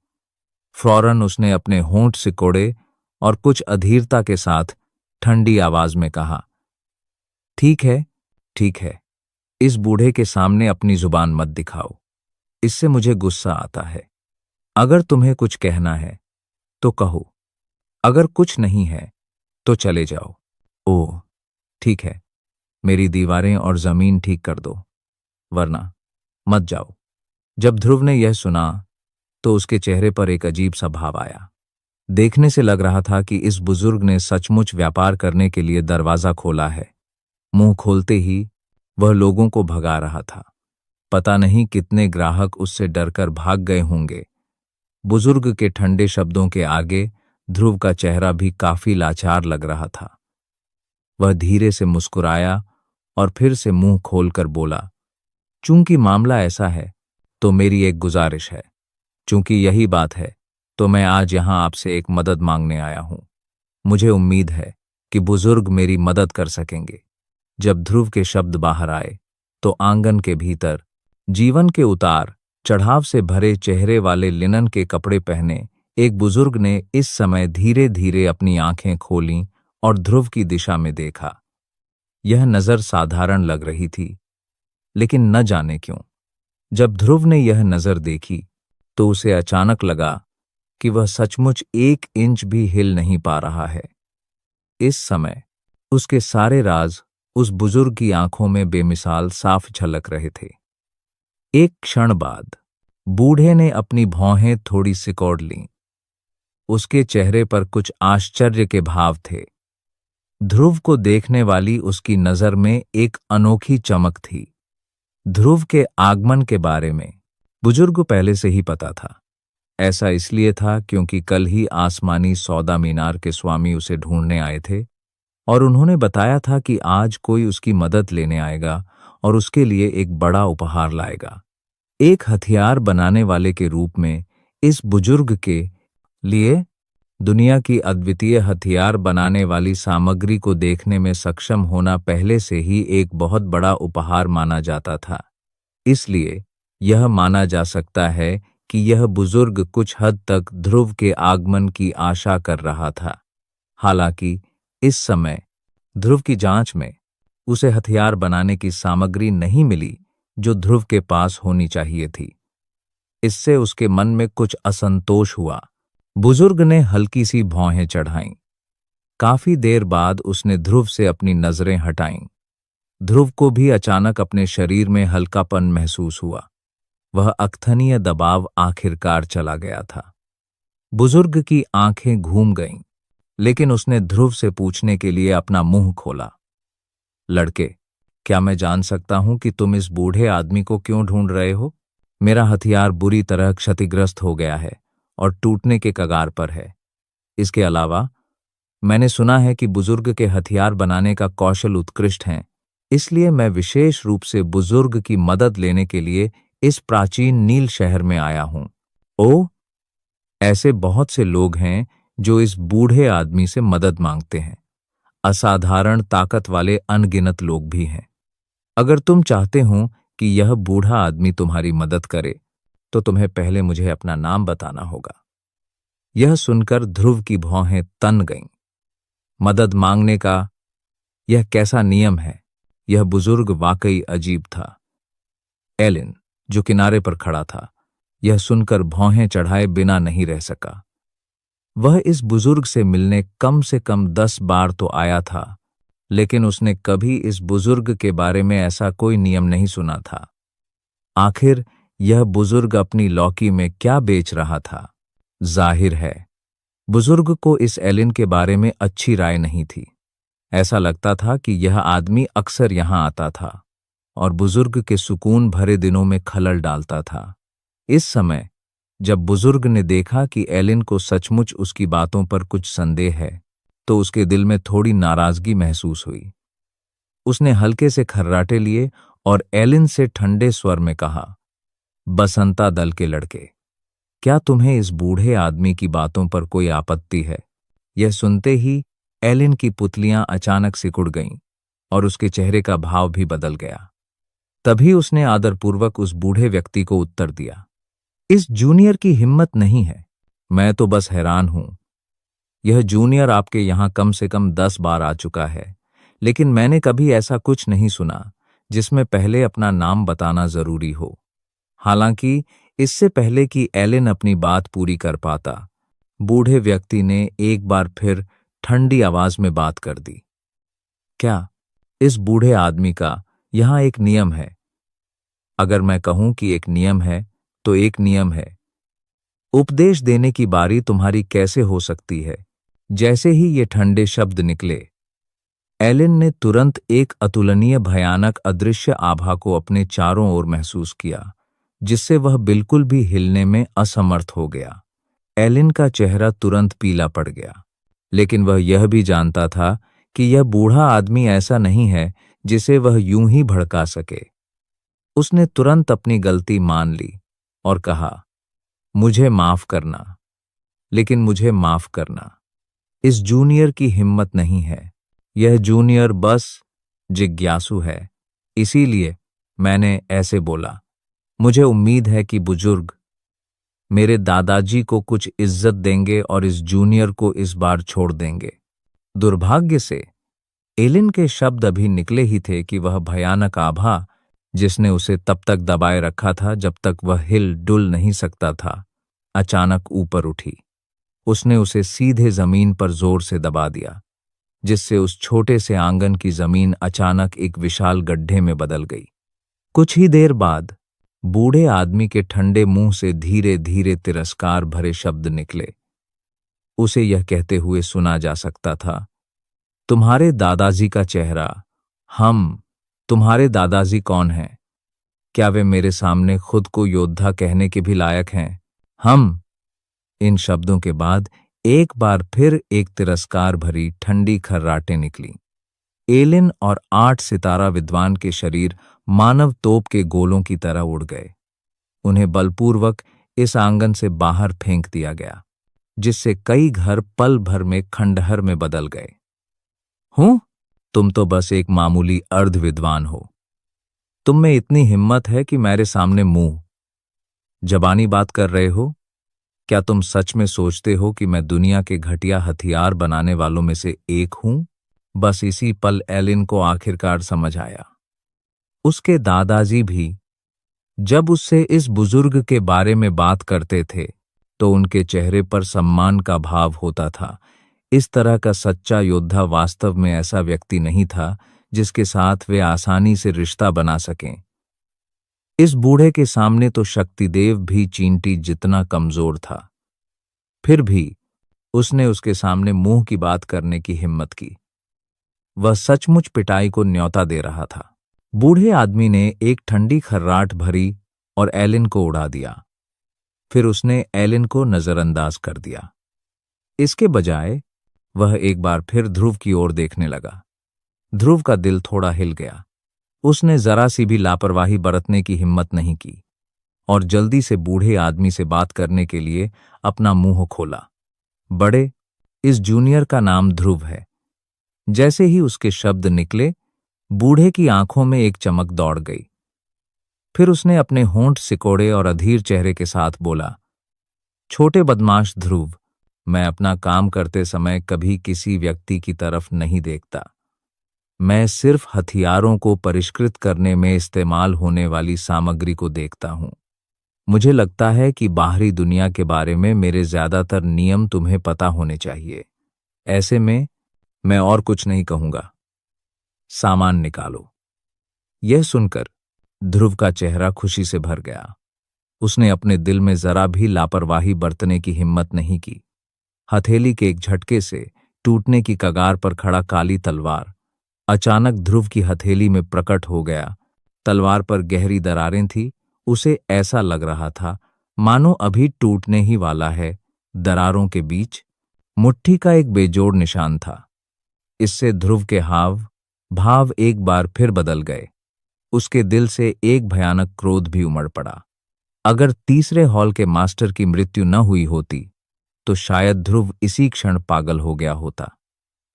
Speaker 2: फौरन उसने अपने होंठ सिकोड़े और कुछ अधीरता के साथ ठंडी आवाज में कहा, ठीक है, ठीक है, इस बूढ़े के सामने अपनी जुबान मत दिखाओ, इससे मुझे गुस्सा आता है। अगर तुम्हें कुछ कहना है तो कहो, अगर कुछ नहीं है तो चले जाओ। ओह, ठीक है, मेरी दीवारें और जमीन ठीक कर दो, वरना मत जाओ। जब ध्रुव ने यह सुना तो उसके चेहरे पर एक अजीब सा भाव आया। देखने से लग रहा था कि इस बुजुर्ग ने सचमुच व्यापार करने के लिए दरवाजा खोला है। मुंह खोलते ही वह लोगों को भगा रहा था। पता नहीं कितने ग्राहक उससे डरकर भाग गए होंगे। बुजुर्ग के ठंडे शब्दों के आगे ध्रुव का चेहरा भी काफी लाचार लग रहा था। वह धीरे से मुस्कुराया और फिर से मुंह खोलकर बोला, चूंकि मामला ऐसा है तो मेरी एक गुजारिश है। चूंकि यही बात है तो मैं आज यहां आपसे एक मदद मांगने आया हूं। मुझे उम्मीद है कि बुजुर्ग मेरी मदद कर सकेंगे। जब ध्रुव के शब्द बाहर आए तो आंगन के भीतर जीवन के उतार चढ़ाव से भरे चेहरे वाले लिनन के कपड़े पहने एक बुजुर्ग ने इस समय धीरे धीरे अपनी आंखें खोलीं और ध्रुव की दिशा में देखा। यह नजर साधारण लग रही थी, लेकिन न जाने क्यों जब ध्रुव ने यह नजर देखी तो उसे अचानक लगा कि वह सचमुच 1 इंच भी हिल नहीं पा रहा है। इस समय उसके सारे राज उस बुजुर्ग की आंखों में बेमिसाल साफ झलक रहे थे। एक क्षण बाद बूढ़े ने अपनी भौहें थोड़ी सिकोड़ लीं। उसके चेहरे पर कुछ आश्चर्य के भाव थे। ध्रुव को देखने वाली उसकी नजर में एक अनोखी चमक थी। ध्रुव के आगमन के बारे में बुजुर्ग को पहले से ही पता था। ऐसा इसलिए था क्योंकि कल ही आसमानी सौदा मीनार के स्वामी उसे ढूंढने आए थे और उन्होंने बताया था कि आज कोई उसकी मदद लेने आएगा और उसके लिए एक बड़ा उपहार लाएगा। एक हथियार बनाने वाले के रूप में इस बुजुर्ग के लिए दुनिया की अद्वितीय हथियार बनाने वाली सामग्री को देखने में सक्षम होना पहले से ही एक बहुत बड़ा उपहार माना जाता था। इसलिए यह माना जा सकता है कि यह बुजुर्ग कुछ हद तक ध्रुव के आगमन की आशा कर रहा था। हालांकि इस समय ध्रुव की जांच में उसे हथियार बनाने की सामग्री नहीं मिली, जो ध्रुव के पास होनी चाहिए थी। इससे उसके मन में कुछ असंतोष हुआ। बुजुर्ग ने हल्की सी भौहें चढ़ाईं। काफी देर बाद उसने ध्रुव से अपनी नजरें हटाईं। ध्रुव को भी अचानक अपने शरीर में हल्कापन महसूस हुआ। वह अकथनीय दबाव आखिरकार चला गया था। बुजुर्ग की आंखें घूम गईं, लेकिन उसने ध्रुव से पूछने के लिए अपना मुंह खोला। लड़के, क्या मैं जान सकता हूं कि तुम इस बूढ़े आदमी को क्यों ढूंढ रहे हो? मेरा हथियार बुरी तरह क्षतिग्रस्त हो गया है और टूटने के कगार पर है। इसके अलावा मैंने सुना है कि बुजुर्ग के हथियार बनाने का कौशल उत्कृष्ट है, इसलिए मैं विशेष रूप से बुजुर्ग की मदद लेने के लिए इस प्राचीन नील शहर में आया हूं। ओ, ऐसे बहुत से लोग हैं जो इस बूढ़े आदमी से मदद मांगते हैं। असाधारण ताकत वाले अनगिनत लोग भी हैं। अगर तुम चाहते हो कि यह बूढ़ा आदमी तुम्हारी मदद करे, तो तुम्हें पहले मुझे अपना नाम बताना होगा। यह सुनकर ध्रुव की भौहें तन गईं। मदद मांगने का यह कैसा नियम है? यह बुजुर्ग वाकई अजीब था। एलिन, जो किनारे पर खड़ा था, यह सुनकर भौहें चढ़ाए बिना नहीं रह सका। वह इस बुजुर्ग से मिलने कम से कम 10 बार तो आया था, लेकिन उसने कभी इस बुजुर्ग के बारे में ऐसा कोई नियम नहीं सुना था। आखिर यह बुजुर्ग अपनी लौकी में क्या बेच रहा था? जाहिर है, बुजुर्ग को इस एलिन के बारे में अच्छी राय नहीं थी। ऐसा लगता था कि यह आदमी अक्सर यहां आता था और बुजुर्ग के सुकून भरे दिनों में खलल डालता था। इस समय जब बुजुर्ग ने देखा कि एलिन को सचमुच उसकी बातों पर कुछ संदेह है, तो उसके दिल में थोड़ी नाराजगी महसूस हुई। उसने हल्के से खर्राटे लिए और एलिन से ठंडे स्वर में कहा, बसंता दल के लड़के, क्या तुम्हें इस बूढ़े आदमी की बातों पर कोई आपत्ति है? यह सुनते ही एलिन की पुतलियां अचानक सिकुड़ गईं और उसके चेहरे का भाव भी बदल गया। तभी उसने आदरपूर्वक उस बूढ़े व्यक्ति को उत्तर दिया, इस जूनियर की हिम्मत नहीं है। मैं तो बस हैरान हूं। यह जूनियर आपके यहां कम से कम 10 बार आ चुका है, लेकिन मैंने कभी ऐसा कुछ नहीं सुना जिसमें पहले अपना नाम बताना जरूरी हो। हालांकि इससे पहले कि एलिन अपनी बात पूरी कर पाता, बूढ़े व्यक्ति ने एक बार फिर ठंडी आवाज में बात कर दी। क्या इस बूढ़े आदमी का यहां एक नियम है? अगर मैं कहूं कि एक नियम है, तो एक नियम है। उपदेश देने की बारी तुम्हारी कैसे हो सकती है? जैसे ही ये ठंडे शब्द निकले, एलिन ने तुरंत एक अतुलनीय भयानक अदृश्य आभा को अपने चारों ओर महसूस किया, जिससे वह बिल्कुल भी हिलने में असमर्थ हो गया। एलिन का चेहरा तुरंत पीला पड़ गया, लेकिन वह यह भी जानता था कि यह बूढ़ा आदमी ऐसा नहीं है जिसे वह यूं ही भड़का सके। उसने तुरंत अपनी गलती मान ली और कहा, मुझे माफ करना, लेकिन मुझे माफ करना। इस जूनियर की हिम्मत नहीं है। यह जूनियर बस जिज्ञासु है, इसीलिए मैंने ऐसे बोला। मुझे उम्मीद है कि बुजुर्ग मेरे दादाजी को कुछ इज्जत देंगे और इस जूनियर को इस बार छोड़ देंगे। दुर्भाग्य से एलिन के शब्द अभी निकले ही थे कि वह भयानक आभा, जिसने उसे तब तक दबाए रखा था जब तक वह हिल डुल नहीं सकता था, अचानक ऊपर उठी। उसने उसे सीधे जमीन पर जोर से दबा दिया, जिससे उस छोटे से आंगन की जमीन अचानक एक विशाल गड्ढे में बदल गई। कुछ ही देर बाद बूढ़े आदमी के ठंडे मुंह से धीरे धीरे तिरस्कार भरे शब्द निकले। उसे यह कहते हुए सुना जा सकता था, तुम्हारे दादाजी का चेहरा। तुम्हारे दादाजी कौन हैं? क्या वे मेरे सामने खुद को योद्धा कहने के भी लायक हैं? इन शब्दों के बाद एक बार फिर एक तिरस्कार भरी ठंडी खर्राटें निकली। एलिन और 8 सितारा विद्वान के शरीर मानव तोप के गोलों की तरह उड़ गए। उन्हें बलपूर्वक इस आंगन से बाहर फेंक दिया गया, जिससे कई घर पल भर में खंडहर में बदल गए। तुम तो बस एक मामूली अर्ध विद्वान हो। तुम में इतनी हिम्मत है कि मेरे सामने मुंह जबानी बात कर रहे हो? क्या तुम सच में सोचते हो कि मैं दुनिया के घटिया हथियार बनाने वालों में से एक हूं? बस इसी पल एलिन को आखिरकार समझ आया। उसके दादाजी भी जब उससे इस बुजुर्ग के बारे में बात करते थे तो उनके चेहरे पर सम्मान का भाव होता था। इस तरह का सच्चा योद्धा वास्तव में ऐसा व्यक्ति नहीं था जिसके साथ वे आसानी से रिश्ता बना सकें। इस बूढ़े के सामने तो शक्तिदेव भी चींटी जितना कमजोर था, फिर भी उसने उसके सामने मुंह की बात करने की हिम्मत की। वह सचमुच पिटाई को न्योता दे रहा था। बूढ़े आदमी ने एक ठंडी खर्राट भरी और एलिन को उड़ा दिया। फिर उसने एलिन को नजरअंदाज कर दिया। इसके बजाय वह एक बार फिर ध्रुव की ओर देखने लगा। ध्रुव का दिल थोड़ा हिल गया। उसने जरा सी भी लापरवाही बरतने की हिम्मत नहीं की और जल्दी से बूढ़े आदमी से बात करने के लिए अपना मुंह खोला। बड़े, इस जूनियर का नाम ध्रुव है। जैसे ही उसके शब्द निकले, बूढ़े की आंखों में एक चमक दौड़ गई। फिर उसने अपने होंठ सिकोड़े और अधीर चेहरे के साथ बोला, छोटे बदमाश ध्रुव, मैं अपना काम करते समय कभी किसी व्यक्ति की तरफ नहीं देखता। मैं सिर्फ हथियारों को परिष्कृत करने में इस्तेमाल होने वाली सामग्री को देखता हूं। मुझे लगता है कि बाहरी दुनिया के बारे में मेरे ज्यादातर नियम तुम्हें पता होने चाहिए। ऐसे में मैं और कुछ नहीं कहूंगा। सामान निकालो। यह सुनकर ध्रुव का चेहरा खुशी से भर गया। उसने अपने दिल में जरा भी लापरवाही बरतने की हिम्मत नहीं की। हथेली के एक झटके से टूटने की कगार पर खड़ा काली तलवार अचानक ध्रुव की हथेली में प्रकट हो गया। तलवार पर गहरी दरारें थी। उसे ऐसा लग रहा था मानो अभी टूटने ही वाला है। दरारों के बीच मुट्ठी का एक बेजोड़ निशान था। इससे ध्रुव के हाव भाव एक बार फिर बदल गए। उसके दिल से एक भयानक क्रोध भी उमड़ पड़ा। अगर तीसरे हॉल के मास्टर की मृत्यु न हुई होती तो शायद ध्रुव इसी क्षण पागल हो गया होता।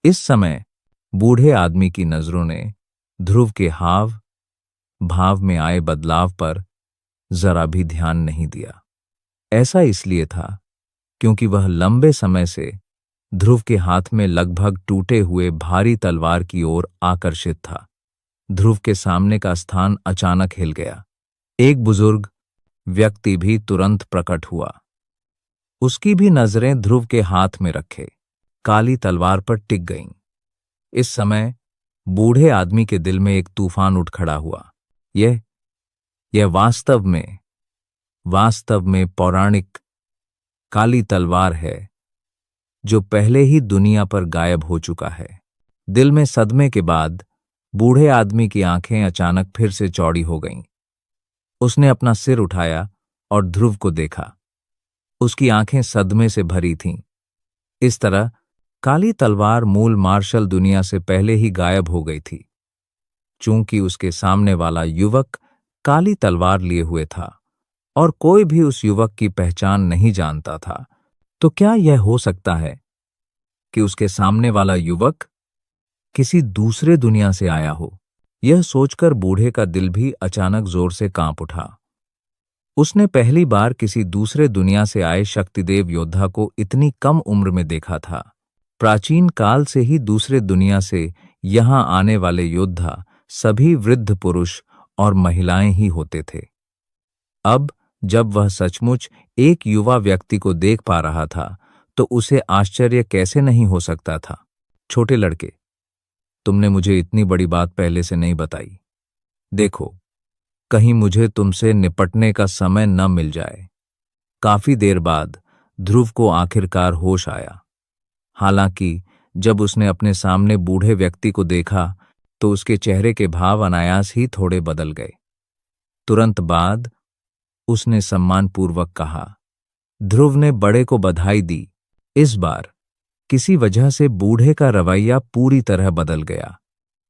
Speaker 2: इस समय बूढ़े आदमी की नजरों ने ध्रुव के हाव भाव में आए बदलाव पर जरा भी ध्यान नहीं दिया। ऐसा इसलिए था क्योंकि वह लंबे समय से ध्रुव के हाथ में लगभग टूटे हुए भारी तलवार की ओर आकर्षित था। ध्रुव के सामने का स्थान अचानक हिल गया। एक बुजुर्ग व्यक्ति भी तुरंत प्रकट हुआ। उसकी भी नजरें ध्रुव के हाथ में रखे काली तलवार पर टिक गईं। इस समय बूढ़े आदमी के दिल में एक तूफान उठ खड़ा हुआ। यह वास्तव में पौराणिक काली तलवार है जो पहले ही दुनिया पर गायब हो चुका है। दिल में सदमे के बाद बूढ़े आदमी की आंखें अचानक फिर से चौड़ी हो गईं। उसने अपना सिर उठाया और ध्रुव को देखा। उसकी आंखें सदमे से भरी थीं। इस तरह काली तलवार मूल मार्शल दुनिया से पहले ही गायब हो गई थी। चूंकि उसके सामने वाला युवक काली तलवार लिए हुए था और कोई भी उस युवक की पहचान नहीं जानता था, तो क्या यह हो सकता है कि उसके सामने वाला युवक किसी दूसरे दुनिया से आया हो? यह सोचकर बूढ़े का दिल भी अचानक जोर से कांप उठा। उसने पहली बार किसी दूसरे दुनिया से आए शक्तिदेव योद्धा को इतनी कम उम्र में देखा था। प्राचीन काल से ही दूसरे दुनिया से यहां आने वाले योद्धा सभी वृद्ध पुरुष और महिलाएं ही होते थे। अब जब वह सचमुच एक युवा व्यक्ति को देख पा रहा था तो उसे आश्चर्य कैसे नहीं हो सकता था। छोटे लड़के, तुमने मुझे इतनी बड़ी बात पहले से नहीं बताई। देखो, कहीं मुझे तुमसे निपटने का समय न मिल जाए। काफी देर बाद ध्रुव को आखिरकार होश आया। हालांकि जब उसने अपने सामने बूढ़े व्यक्ति को देखा तो उसके चेहरे के भाव अनायास ही थोड़े बदल गए। तुरंत बाद उसने सम्मानपूर्वक कहा। ध्रुव ने बड़े को बधाई दी। इस बार किसी वजह से बूढ़े का रवैया पूरी तरह बदल गया।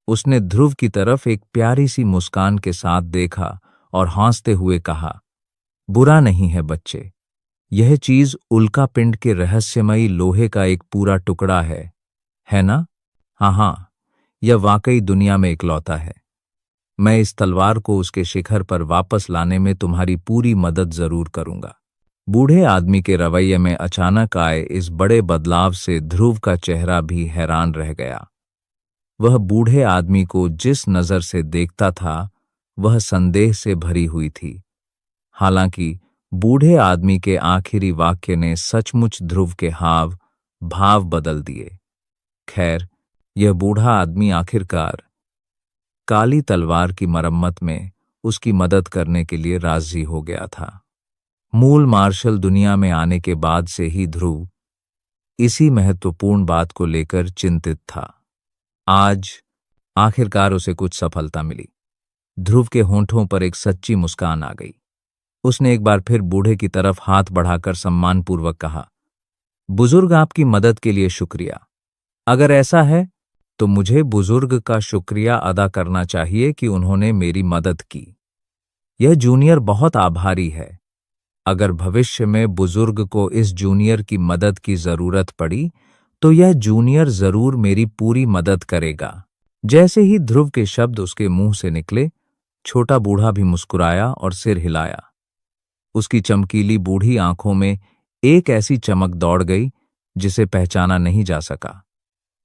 Speaker 2: उसने ध्रुव की तरफ एक प्यारी सी मुस्कान के साथ देखा और हंसते हुए कहा, बुरा नहीं है बच्चे, यह चीज उल्का पिंड के रहस्यमयी लोहे का एक पूरा टुकड़ा है ना? हाँ, यह वाकई दुनिया में इकलौता है। मैं इस तलवार को उसके शिखर पर वापस लाने में तुम्हारी पूरी मदद जरूर करूंगा। बूढ़े आदमी के रवैये में अचानक आए इस बड़े बदलाव से ध्रुव का चेहरा भी हैरान रह गया। वह बूढ़े आदमी को जिस नजर से देखता था वह संदेह से भरी हुई थी। हालांकि बूढ़े आदमी के आखिरी वाक्य ने सचमुच ध्रुव के हाव भाव बदल दिए। खैर, यह बूढ़ा आदमी आखिरकार काली तलवार की मरम्मत में उसकी मदद करने के लिए राजी हो गया था। मूल मार्शल दुनिया में आने के बाद से ही ध्रुव इसी महत्वपूर्ण बात को लेकर चिंतित था। आज आखिरकार उसे कुछ सफलता मिली। ध्रुव के होंठों पर एक सच्ची मुस्कान आ गई। उसने एक बार फिर बूढ़े की तरफ हाथ बढ़ाकर सम्मानपूर्वक कहा, बुजुर्ग, आपकी मदद के लिए शुक्रिया। अगर ऐसा है तो मुझे बुजुर्ग का शुक्रिया अदा करना चाहिए कि उन्होंने मेरी मदद की। यह जूनियर बहुत आभारी है। अगर भविष्य में बुजुर्ग को इस जूनियर की मदद की जरूरत पड़ी तो यह जूनियर जरूर मेरी पूरी मदद करेगा। जैसे ही ध्रुव के शब्द उसके मुंह से निकले, छोटा बूढ़ा भी मुस्कुराया और सिर हिलाया। उसकी चमकीली बूढ़ी आंखों में एक ऐसी चमक दौड़ गई जिसे पहचाना नहीं जा सका।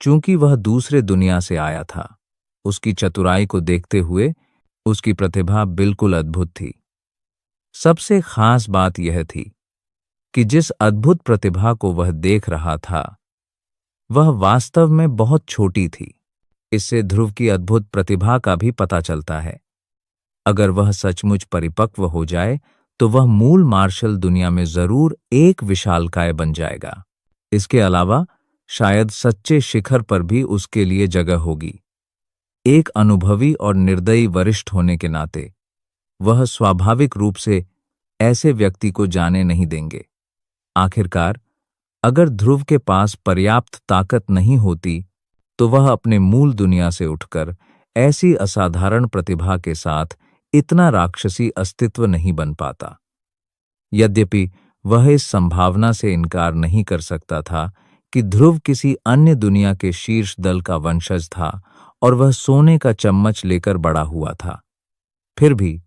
Speaker 2: चूंकि वह दूसरे दुनिया से आया था, उसकी चतुराई को देखते हुए उसकी प्रतिभा बिल्कुल अद्भुत थी। सबसे खास बात यह थी कि जिस अद्भुत प्रतिभा को वह देख रहा था वह वास्तव में बहुत छोटी थी। इससे ध्रुव की अद्भुत प्रतिभा का भी पता चलता है। अगर वह सचमुच परिपक्व हो जाए तो वह मूल मार्शल दुनिया में जरूर एक विशालकाय बन जाएगा। इसके अलावा शायद सच्चे शिखर पर भी उसके लिए जगह होगी। एक अनुभवी और निर्दयी वरिष्ठ होने के नाते वह स्वाभाविक रूप से ऐसे व्यक्ति को जाने नहीं देंगे। आखिरकार, अगर ध्रुव के पास पर्याप्त ताकत नहीं होती तो वह अपने मूल दुनिया से उठकर ऐसी असाधारण प्रतिभा के साथ इतना राक्षसी अस्तित्व नहीं बन पाता। यद्यपि वह इस संभावना से इनकार नहीं कर सकता था कि ध्रुव किसी अन्य दुनिया के शीर्ष दल का वंशज था और वह सोने का चम्मच लेकर बड़ा हुआ था। फिर भी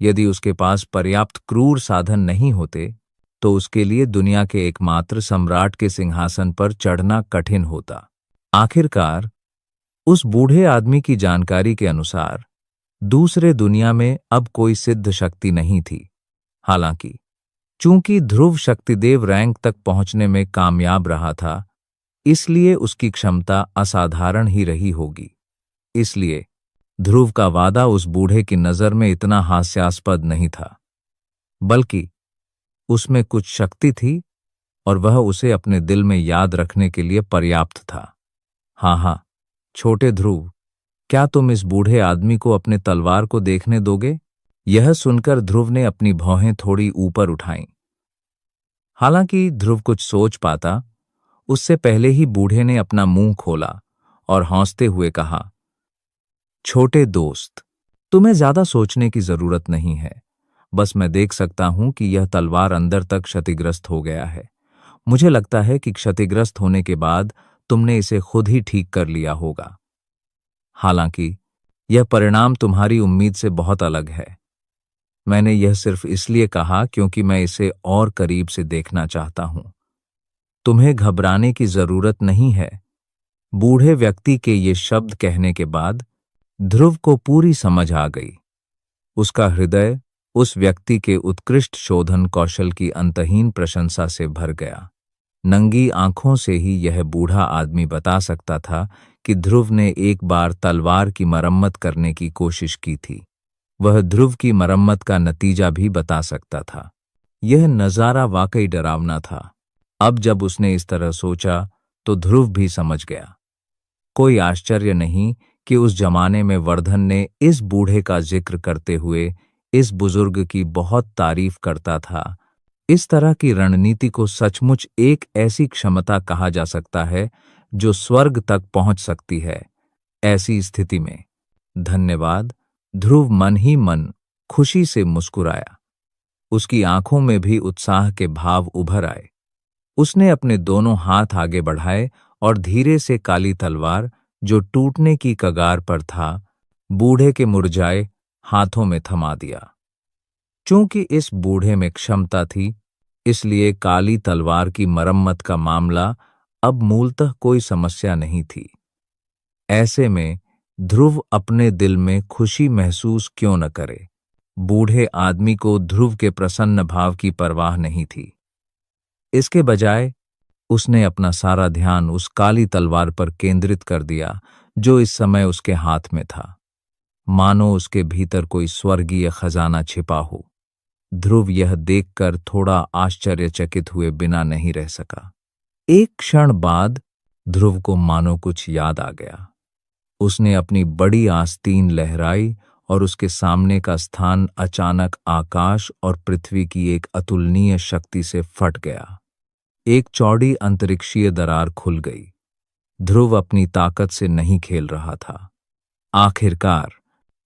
Speaker 2: यदि उसके पास पर्याप्त क्रूर साधन नहीं होते तो उसके लिए दुनिया के एकमात्र सम्राट के सिंहासन पर चढ़ना कठिन होता। आखिरकार, उस बूढ़े आदमी की जानकारी के अनुसार दूसरे दुनिया में अब कोई सिद्ध शक्ति नहीं थी। हालांकि चूंकि ध्रुव शक्तिदेव रैंक तक पहुंचने में कामयाब रहा था, इसलिए उसकी क्षमता असाधारण ही रही होगी। इसलिए ध्रुव का वादा उस बूढ़े की नजर में इतना हास्यास्पद नहीं था, बल्कि उसमें कुछ शक्ति थी और वह उसे अपने दिल में याद रखने के लिए पर्याप्त था। हाँ, छोटे ध्रुव, क्या तुम इस बूढ़े आदमी को अपने तलवार को देखने दोगे? यह सुनकर ध्रुव ने अपनी भौहें थोड़ी ऊपर उठाईं। हालांकि ध्रुव कुछ सोच पाता, उससे पहले ही बूढ़े ने अपना मुंह खोला और हंसते हुए कहा, छोटे दोस्त, तुम्हें ज्यादा सोचने की जरूरत नहीं है। बस मैं देख सकता हूं कि यह तलवार अंदर तक क्षतिग्रस्त हो गया है। मुझे लगता है कि क्षतिग्रस्त होने के बाद तुमने इसे खुद ही ठीक कर लिया होगा। हालांकि यह परिणाम तुम्हारी उम्मीद से बहुत अलग है। मैंने यह सिर्फ इसलिए कहा क्योंकि मैं इसे और करीब से देखना चाहता हूं। तुम्हें घबराने की जरूरत नहीं है। बूढ़े व्यक्ति के ये शब्द कहने के बाद ध्रुव को पूरी समझ आ गई। उसका हृदय उस व्यक्ति के उत्कृष्ट शोधन कौशल की अंतहीन प्रशंसा से भर गया। नंगी आंखों से ही यह बूढ़ा आदमी बता सकता था कि ध्रुव ने एक बार तलवार की मरम्मत करने की कोशिश की थी। वह ध्रुव की मरम्मत का नतीजा भी बता सकता था। यह नजारा वाकई डरावना था। अब जब उसने इस तरह सोचा तो ध्रुव भी समझ गया। कोई आश्चर्य नहीं कि उस जमाने में वर्धन ने इस बूढ़े का जिक्र करते हुए इस बुजुर्ग की बहुत तारीफ करता था। इस तरह की रणनीति को सचमुच एक ऐसी क्षमता कहा जा सकता है जो स्वर्ग तक पहुंच सकती है। ऐसी स्थिति में धन्यवाद, ध्रुव मन ही मन खुशी से मुस्कुराया। उसकी आंखों में भी उत्साह के भाव उभर आए। उसने अपने दोनों हाथ आगे बढ़ाए और धीरे से काली तलवार, जो टूटने की कगार पर था, बूढ़े के मुरझाए हाथों में थमा दिया। चूंकि इस बूढ़े में क्षमता थी, इसलिए काली तलवार की मरम्मत का मामला अब मूलतः कोई समस्या नहीं थी। ऐसे में ध्रुव अपने दिल में खुशी महसूस क्यों न करे। बूढ़े आदमी को ध्रुव के प्रसन्न भाव की परवाह नहीं थी। इसके बजाय उसने अपना सारा ध्यान उस काली तलवार पर केंद्रित कर दिया जो इस समय उसके हाथ में था, मानो उसके भीतर कोई स्वर्गीय खजाना छिपा हो। ध्रुव यह देखकर थोड़ा आश्चर्यचकित हुए बिना नहीं रह सका। एक क्षण बाद ध्रुव को मानो कुछ याद आ गया। उसने अपनी बड़ी आस्तीन लहराई और उसके सामने का स्थान अचानक आकाश और पृथ्वी की एक अतुलनीय शक्ति से फट गया। एक चौड़ी अंतरिक्षीय दरार खुल गई। ध्रुव अपनी ताकत से नहीं खेल रहा था। आखिरकार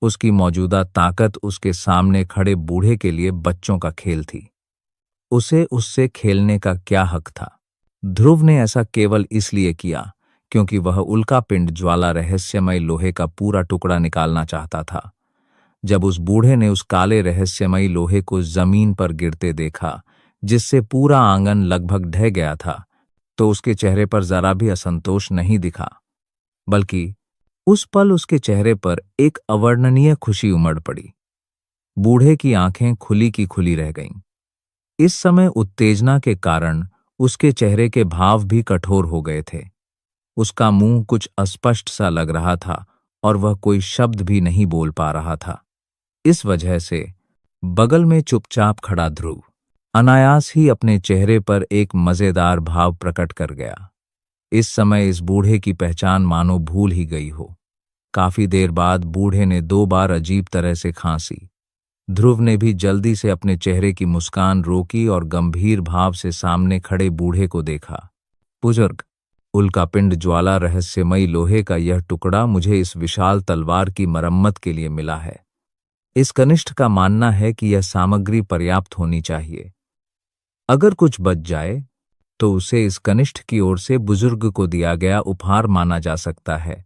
Speaker 2: उसकी मौजूदा ताकत उसके सामने खड़े बूढ़े के लिए बच्चों का खेल थी। उसे उससे खेलने का क्या हक था? ध्रुव ने ऐसा केवल इसलिए किया क्योंकि वह उल्कापिंड ज्वाला रहस्यमय लोहे का पूरा टुकड़ा निकालना चाहता था। जब उस बूढ़े ने उस काले रहस्यमयी लोहे को जमीन पर गिरते देखा, जिससे पूरा आंगन लगभग ढह गया था, तो उसके चेहरे पर जरा भी असंतोष नहीं दिखा, बल्कि उस पल उसके चेहरे पर एक अवर्णनीय खुशी उमड़ पड़ी। बूढ़े की आंखें खुली की खुली रह गईं। इस समय उत्तेजना के कारण उसके चेहरे के भाव भी कठोर हो गए थे। उसका मुंह कुछ अस्पष्ट सा लग रहा था और वह कोई शब्द भी नहीं बोल पा रहा था। इस वजह से बगल में चुपचाप खड़ा ध्रुव अनायास ही अपने चेहरे पर एक मजेदार भाव प्रकट कर गया। इस समय इस बूढ़े की पहचान मानो भूल ही गई हो। काफी देर बाद बूढ़े ने 2 बार अजीब तरह से खांसी। ध्रुव ने भी जल्दी से अपने चेहरे की मुस्कान रोकी और गंभीर भाव से सामने खड़े बूढ़े को देखा। बुजुर्ग, उल्कापिंड ज्वाला रहस्यमयी लोहे का यह टुकड़ा मुझे इस विशाल तलवार की मरम्मत के लिए मिला है। इस कनिष्ठ का मानना है कि यह सामग्री पर्याप्त होनी चाहिए। अगर कुछ बच जाए तो उसे इस कनिष्ठ की ओर से बुजुर्ग को दिया गया उपहार माना जा सकता है।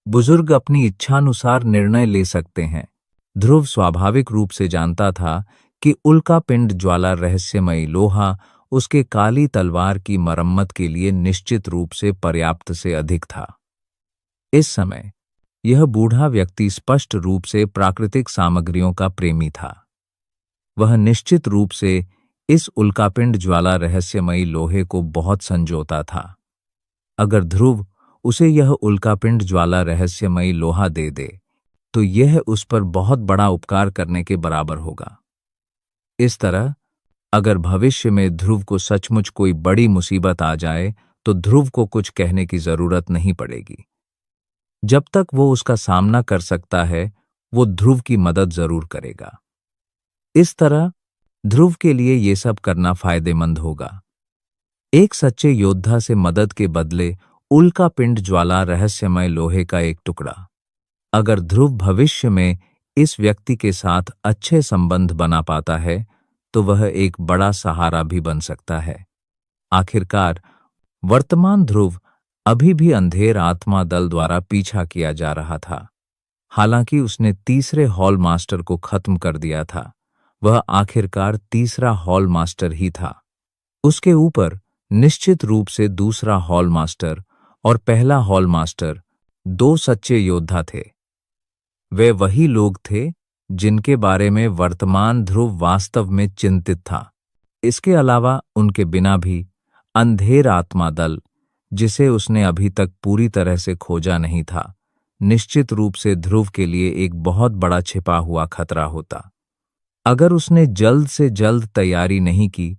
Speaker 2: बुजुर्ग अपनी इच्छानुसार निर्णय ले सकते हैं। ध्रुव स्वाभाविक रूप से जानता था कि उल्कापिंड ज्वाला रहस्यमयी लोहा उसके काली तलवार की मरम्मत के लिए निश्चित रूप से पर्याप्त से अधिक था। इस समय यह बूढ़ा व्यक्ति स्पष्ट रूप से प्राकृतिक सामग्रियों का प्रेमी था। वह निश्चित रूप से इस उल्कापिंड ज्वाला रहस्यमयी लोहे को बहुत संजोता था। अगर ध्रुव उसे यह उल्कापिंड ज्वाला रहस्यमयी लोहा दे दे तो यह उस पर बहुत बड़ा उपकार करने के बराबर होगा। इस तरह अगर भविष्य में ध्रुव को सचमुच कोई बड़ी मुसीबत आ जाए तो ध्रुव को कुछ कहने की जरूरत नहीं पड़ेगी। जब तक वो उसका सामना कर सकता है, वो ध्रुव की मदद जरूर करेगा। इस तरह ध्रुव के लिए ये सब करना फायदेमंद होगा। एक सच्चे योद्धा से मदद के बदले उल्कापिंड ज्वाला रहस्यमय लोहे का एक टुकड़ा। अगर ध्रुव भविष्य में इस व्यक्ति के साथ अच्छे संबंध बना पाता है तो वह एक बड़ा सहारा भी बन सकता है। आखिरकार वर्तमान ध्रुव अभी भी अंधेर आत्मा दल द्वारा पीछा किया जा रहा था। हालांकि उसने तीसरे हॉल मास्टर को खत्म कर दिया था, वह आखिरकार तीसरा हॉल मास्टर ही था। उसके ऊपर निश्चित रूप से दूसरा हॉल मास्टर और पहला हॉल मास्टर 2 सच्चे योद्धा थे। वे वही लोग थे जिनके बारे में वर्तमान ध्रुव वास्तव में चिंतित था। इसके अलावा उनके बिना भी अंधेर आत्मा दल, जिसे उसने अभी तक पूरी तरह से खोजा नहीं था, निश्चित रूप से ध्रुव के लिए एक बहुत बड़ा छिपा हुआ खतरा होता। अगर उसने जल्द से जल्द तैयारी नहीं की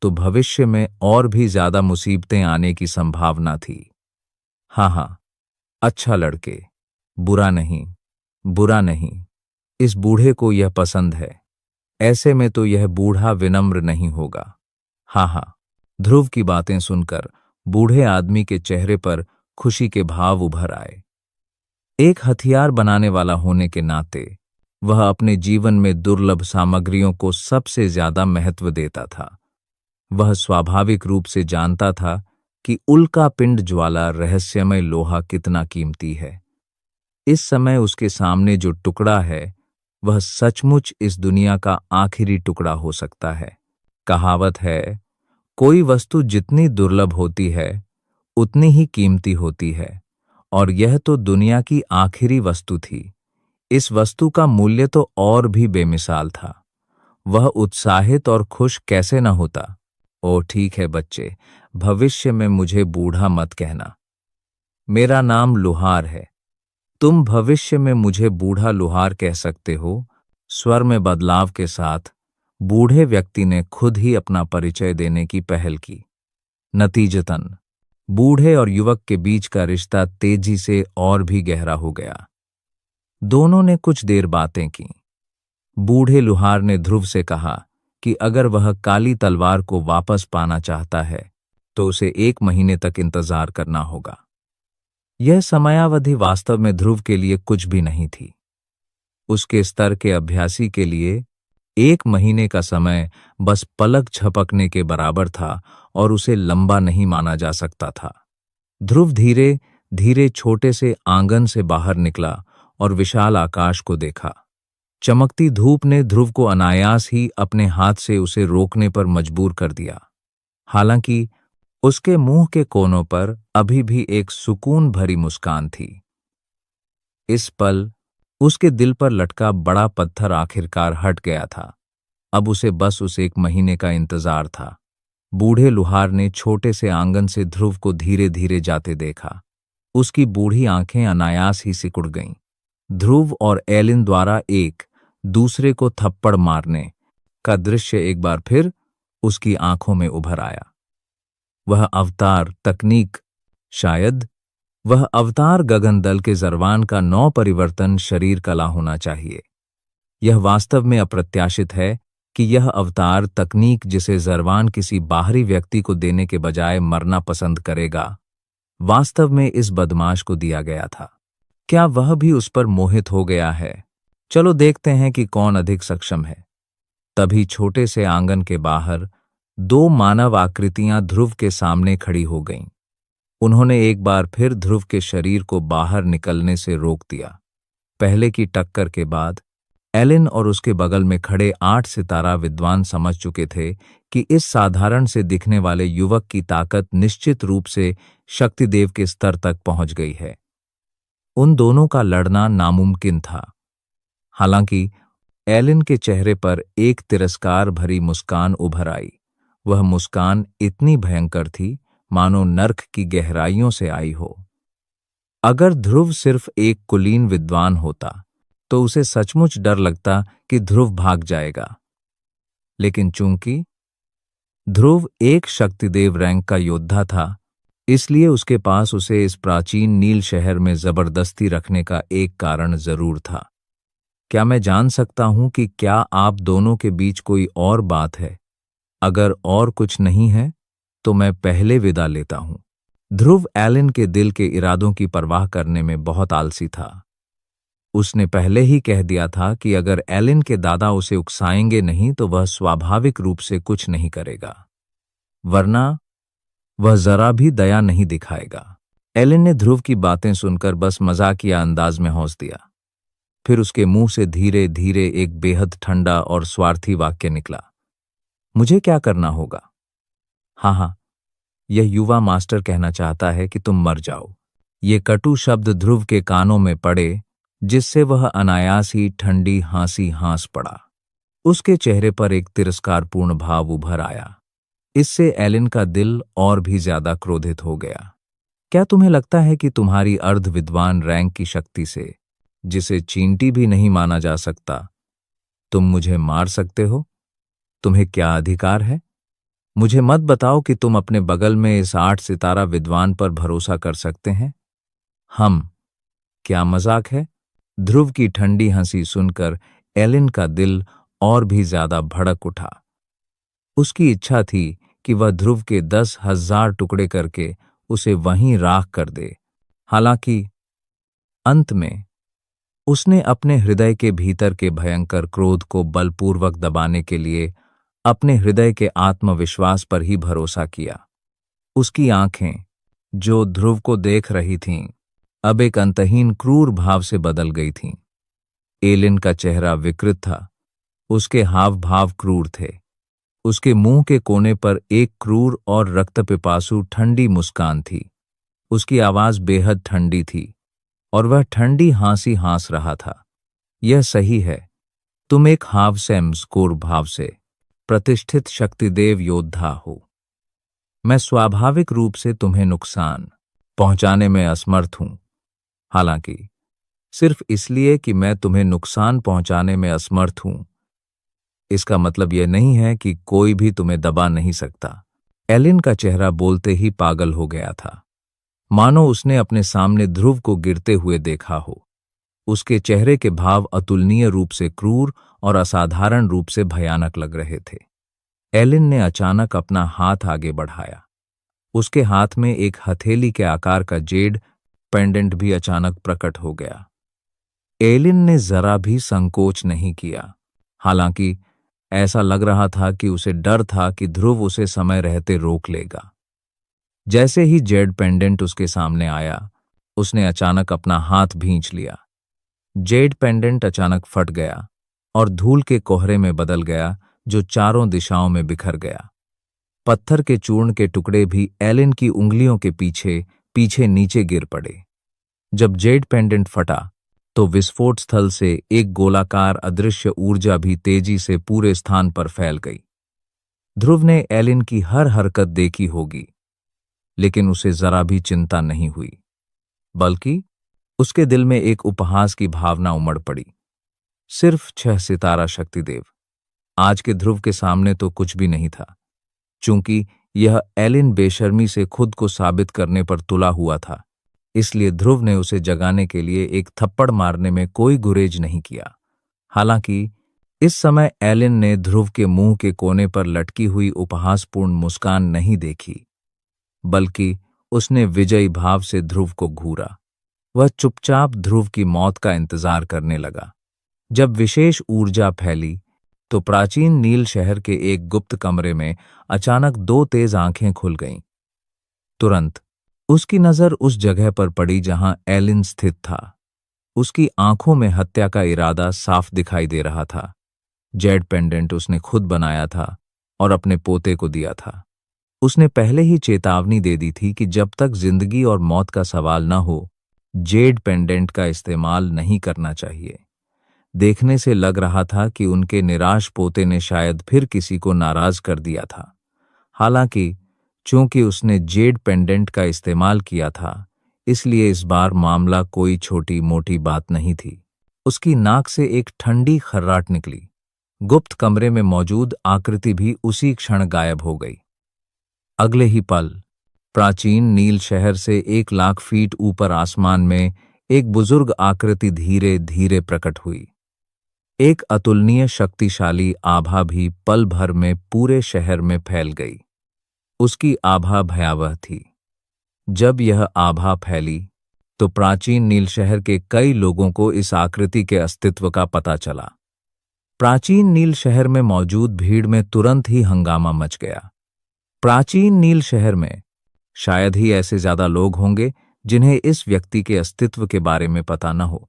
Speaker 2: तो भविष्य में और भी ज्यादा मुसीबतें आने की संभावना थी। हाँ, अच्छा लड़के, बुरा नहीं, बुरा नहीं। इस बूढ़े को यह पसंद है। ऐसे में तो यह बूढ़ा विनम्र नहीं होगा। हाँ, ध्रुव की बातें सुनकर बूढ़े आदमी के चेहरे पर खुशी के भाव उभर आए। एक हथियार बनाने वाला होने के नाते वह अपने जीवन में दुर्लभ सामग्रियों को सबसे ज्यादा महत्व देता था। वह स्वाभाविक रूप से जानता था कि उल्कापिंड ज्वाला रहस्यमय लोहा कितना कीमती है। इस समय उसके सामने जो टुकड़ा है वह सचमुच इस दुनिया का आखिरी टुकड़ा हो सकता है। कहावत है, कोई वस्तु जितनी दुर्लभ होती है उतनी ही कीमती होती है, और यह तो दुनिया की आखिरी वस्तु थी। इस वस्तु का मूल्य तो और भी बेमिसाल था। वह उत्साहित और खुश कैसे न होता। ओ ठीक है बच्चे, भविष्य में मुझे बूढ़ा मत कहना। मेरा नाम लुहार है। तुम भविष्य में मुझे बूढ़ा लुहार कह सकते हो। स्वर में बदलाव के साथ बूढ़े व्यक्ति ने खुद ही अपना परिचय देने की पहल की। नतीजतन बूढ़े और युवक के बीच का रिश्ता तेजी से और भी गहरा हो गया। दोनों ने कुछ देर बातें की। बूढ़े लुहार ने ध्रुव से कहा कि अगर वह काली तलवार को वापस पाना चाहता है तो उसे 1 महीने तक इंतजार करना होगा। यह समयावधि वास्तव में ध्रुव के लिए कुछ भी नहीं थी। उसके स्तर के अभ्यासी के लिए 1 महीने का समय बस पलक झपकने के बराबर था और उसे लंबा नहीं माना जा सकता था। ध्रुव धीरे धीरे छोटे से आंगन से बाहर निकला और विशाल आकाश को देखा। चमकती धूप ने ध्रुव को अनायास ही अपने हाथ से उसे रोकने पर मजबूर कर दिया। हालांकि उसके मुंह के कोनों पर अभी भी एक सुकून भरी मुस्कान थी। इस पल उसके दिल पर लटका बड़ा पत्थर आखिरकार हट गया था। अब उसे बस उस 1 महीने का इंतजार था। बूढ़े लुहार ने छोटे से आंगन से ध्रुव को धीरे धीरे जाते देखा। उसकी बूढ़ी आंखें अनायास ही सिकुड़ गईं। ध्रुव और एलिन द्वारा एक दूसरे को थप्पड़ मारने का दृश्य एक बार फिर उसकी आंखों में उभर आया। वह अवतार तकनीक, शायद वह अवतार गगनदल के जरवान का नौ परिवर्तन शरीर कला होना चाहिए। यह वास्तव में अप्रत्याशित है कि यह अवतार तकनीक जिसे जरवान किसी बाहरी व्यक्ति को देने के बजाय मरना पसंद करेगा, वास्तव में इस बदमाश को दिया गया था। क्या वह भी उस पर मोहित हो गया है? चलो देखते हैं कि कौन अधिक सक्षम है। तभी छोटे से आंगन के बाहर 2 मानव आकृतियां ध्रुव के सामने खड़ी हो गईं। उन्होंने एक बार फिर ध्रुव के शरीर को बाहर निकलने से रोक दिया। पहले की टक्कर के बाद एलिन और उसके बगल में खड़े 8 सितारा विद्वान समझ चुके थे कि इस साधारण से दिखने वाले युवक की ताकत निश्चित रूप से शक्तिदेव के स्तर तक पहुंच गई है। उन दोनों का लड़ना नामुमकिन था। हालांकि एलिन के चेहरे पर एक तिरस्कार भरी मुस्कान उभर आई। वह मुस्कान इतनी भयंकर थी मानो नर्क की गहराइयों से आई हो। अगर ध्रुव सिर्फ एक कुलीन विद्वान होता तो उसे सचमुच डर लगता कि ध्रुव भाग जाएगा। लेकिन चूंकि ध्रुव एक शक्तिदेव रैंक का योद्धा था, इसलिए उसके पास उसे इस प्राचीन नील शहर में जबरदस्ती रखने का एक कारण जरूर था। क्या मैं जान सकता हूं कि क्या आप दोनों के बीच कोई और बात है? अगर और कुछ नहीं है तो मैं पहले विदा लेता हूं। ध्रुव एलिन के दिल के इरादों की परवाह करने में बहुत आलसी था। उसने पहले ही कह दिया था कि अगर एलिन के दादा उसे उकसाएंगे नहीं तो वह स्वाभाविक रूप से कुछ नहीं करेगा, वरना वह जरा भी दया नहीं दिखाएगा। एलिन ने ध्रुव की बातें सुनकर बस मजाकिया अंदाज में हंस दिया। फिर उसके मुंह से धीरे धीरे एक बेहद ठंडा और स्वार्थी वाक्य निकला। मुझे क्या करना होगा? हाँ, यह युवा मास्टर कहना चाहता है कि तुम मर जाओ। ये कटु शब्द ध्रुव के कानों में पड़े, जिससे वह अनायास ही ठंडी हंसी हंस पड़ा। उसके चेहरे पर एक तिरस्कारपूर्ण भाव उभर आया। इससे एलिन का दिल और भी ज्यादा क्रोधित हो गया। क्या तुम्हें लगता है कि तुम्हारी अर्ध विद्वान रैंक की शक्ति से, जिसे चींटी भी नहीं माना जा सकता, तुम मुझे मार सकते हो? तुम्हें क्या अधिकार है? मुझे मत बताओ कि तुम अपने बगल में इस 8 सितारा विद्वान पर भरोसा कर सकते हैं। क्या मजाक है? ध्रुव की ठंडी हंसी सुनकर एलिन का दिल और भी ज्यादा भड़क उठा। उसकी इच्छा थी कि वह ध्रुव के 10,000 टुकड़े करके उसे वहीं राख कर दे। हालांकि अंत में उसने अपने हृदय के भीतर के भयंकर क्रोध को बलपूर्वक दबाने के लिए अपने हृदय के आत्मविश्वास पर ही भरोसा किया। उसकी आंखें, जो ध्रुव को देख रही थीं, अब एक अंतहीन क्रूर भाव से बदल गई थीं। एलिन का चेहरा विकृत था, उसके हाव भाव क्रूर थे। उसके मुंह के कोने पर एक क्रूर और रक्तपिपासु ठंडी मुस्कान थी। उसकी आवाज बेहद ठंडी थी और वह ठंडी हंसी हंस रहा था। यह सही है। तुम एक हावसेम स्कोर भाव से प्रतिष्ठित शक्तिदेव योद्धा हो। मैं स्वाभाविक रूप से तुम्हें नुकसान पहुंचाने में असमर्थ हूं। हालांकि सिर्फ इसलिए कि मैं तुम्हें नुकसान पहुंचाने में असमर्थ हूं, इसका मतलब यह नहीं है कि कोई भी तुम्हें दबा नहीं सकता। एलिन का चेहरा बोलते ही पागल हो गया था, मानो उसने अपने सामने ध्रुव को गिरते हुए देखा हो। उसके चेहरे के भाव अतुलनीय रूप से क्रूर और असाधारण रूप से भयानक लग रहे थे। एलिन ने अचानक अपना हाथ आगे बढ़ाया। उसके हाथ में एक हथेली के आकार का जेड पेंडेंट भी अचानक प्रकट हो गया। एलिन ने जरा भी संकोच नहीं किया, हालांकि ऐसा लग रहा था कि उसे डर था कि ध्रुव उसे समय रहते रोक लेगा। जैसे ही जेड पेंडेंट उसके सामने आया, उसने अचानक अपना हाथ भींच लिया। जेड पेंडेंट अचानक फट गया और धूल के कोहरे में बदल गया, जो चारों दिशाओं में बिखर गया। पत्थर के चूर्ण के टुकड़े भी एलिन की उंगलियों के पीछे पीछे नीचे गिर पड़े। जब जेड पेंडेंट फटा तो विस्फोट स्थल से एक गोलाकार अदृश्य ऊर्जा भी तेजी से पूरे स्थान पर फैल गई। ध्रुव ने एलिन की हर हरकत देखी होगी, लेकिन उसे जरा भी चिंता नहीं हुई, बल्कि उसके दिल में एक उपहास की भावना उमड़ पड़ी। सिर्फ 6 सितारा शक्तिदेव आज के ध्रुव के सामने तो कुछ भी नहीं था। चूंकि यह एलिन बेशर्मी से खुद को साबित करने पर तुला हुआ था, इसलिए ध्रुव ने उसे जगाने के लिए एक थप्पड़ मारने में कोई गुरेज नहीं किया। हालांकि इस समय एलिन ने ध्रुव के मुंह के कोने पर लटकी हुई उपहासपूर्ण मुस्कान नहीं देखी, बल्कि उसने विजयी भाव से ध्रुव को घूरा। वह चुपचाप ध्रुव की मौत का इंतजार करने लगा। जब विशेष ऊर्जा फैली तो प्राचीन नील शहर के एक गुप्त कमरे में अचानक 2 तेज आंखें खुल गईं। तुरंत उसकी नजर उस जगह पर पड़ी जहां एलिन स्थित था। उसकी आंखों में हत्या का इरादा साफ दिखाई दे रहा था। जेड पेंडेंट उसने खुद बनाया था और अपने पोते को दिया था। उसने पहले ही चेतावनी दे दी थी कि जब तक जिंदगी और मौत का सवाल न हो, जेड पेंडेंट का इस्तेमाल नहीं करना चाहिए। देखने से लग रहा था कि उनके निराश पोते ने शायद फिर किसी को नाराज कर दिया था। हालांकि चूंकि उसने जेड पेंडेंट का इस्तेमाल किया था, इसलिए इस बार मामला कोई छोटी मोटी बात नहीं थी। उसकी नाक से एक ठंडी खर्राट निकली। गुप्त कमरे में मौजूद आकृति भी उसी क्षण गायब हो गई। अगले ही पल प्राचीन नील शहर से 1 लाख फीट ऊपर आसमान में एक बुजुर्ग आकृति धीरे धीरे प्रकट हुई। एक अतुलनीय शक्तिशाली आभा भी पल भर में पूरे शहर में फैल गई। उसकी आभा भयावह थी। जब यह आभा फैली तो प्राचीन नील शहर के कई लोगों को इस आकृति के अस्तित्व का पता चला। प्राचीन नील शहर में मौजूद भीड़ में तुरंत ही हंगामा मच गया। प्राचीन नील शहर में शायद ही ऐसे ज्यादा लोग होंगे जिन्हें इस व्यक्ति के अस्तित्व के बारे में पता न हो।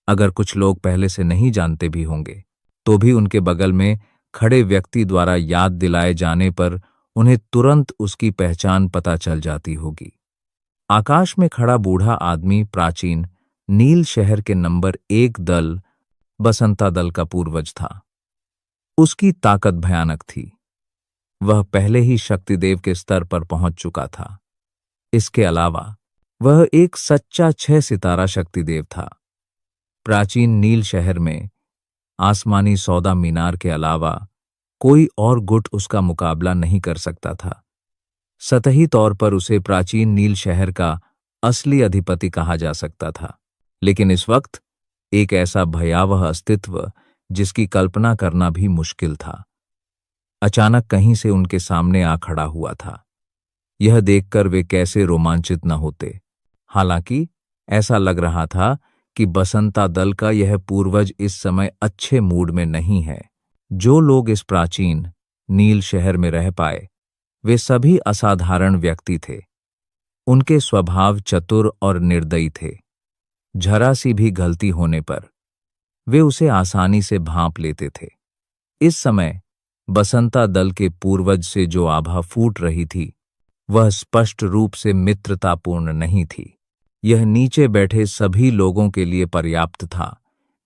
Speaker 2: अगर कुछ लोग पहले से नहीं जानते भी होंगे, तो भी उनके बगल में खड़े व्यक्ति द्वारा याद दिलाए जाने पर उन्हें तुरंत उसकी पहचान पता चल जाती होगी। आकाश में खड़ा बूढ़ा आदमी प्राचीन नील शहर के नंबर 1 दल बसंता दल का पूर्वज था। उसकी ताकत भयानक थी। वह पहले ही शक्तिदेव के स्तर पर पहुंच चुका था। इसके अलावा वह एक सच्चा 6 सितारा शक्तिदेव था। प्राचीन नील शहर में आसमानी सौदा मीनार के अलावा कोई और गुट उसका मुकाबला नहीं कर सकता था। सतही तौर पर उसे प्राचीन नील शहर का असली अधिपति कहा जा सकता था, लेकिन इस वक्त एक ऐसा भयावह अस्तित्व जिसकी कल्पना करना भी मुश्किल था, अचानक कहीं से उनके सामने आ खड़ा हुआ था। यह देखकर वे कैसे रोमांचित न होते। हालांकि ऐसा लग रहा था कि बसंता दल का यह पूर्वज इस समय अच्छे मूड में नहीं है। जो लोग इस प्राचीन नील शहर में रह पाए, वे सभी असाधारण व्यक्ति थे। उनके स्वभाव चतुर और निर्दयी थे। जरा सी भी गलती होने पर वे उसे आसानी से भांप लेते थे। इस समय बसंता दल के पूर्वज से जो आभा फूट रही थी, वह स्पष्ट रूप से मित्रतापूर्ण नहीं थी। यह नीचे बैठे सभी लोगों के लिए पर्याप्त था,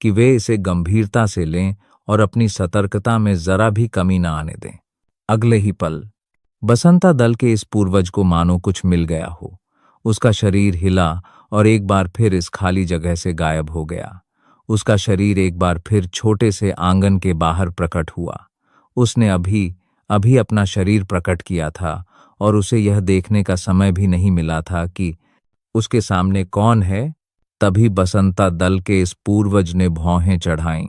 Speaker 2: कि वे इसे गंभीरता से लें और अपनी सतर्कता में जरा भी कमी न आने दें। अगले ही पल बसंता दल के इस पूर्वज को मानो कुछ मिल गया हो। उसका शरीर हिला और एक बार फिर इस खाली जगह से गायब हो गया। उसका शरीर एक बार फिर छोटे से आंगन के बाहर प्रकट हुआ। उसने अभी अभी अपना शरीर प्रकट किया था और उसे यह देखने का समय भी नहीं मिला था कि उसके सामने कौन है। तभी बसंता दल के इस पूर्वज ने भौहें चढ़ाईं।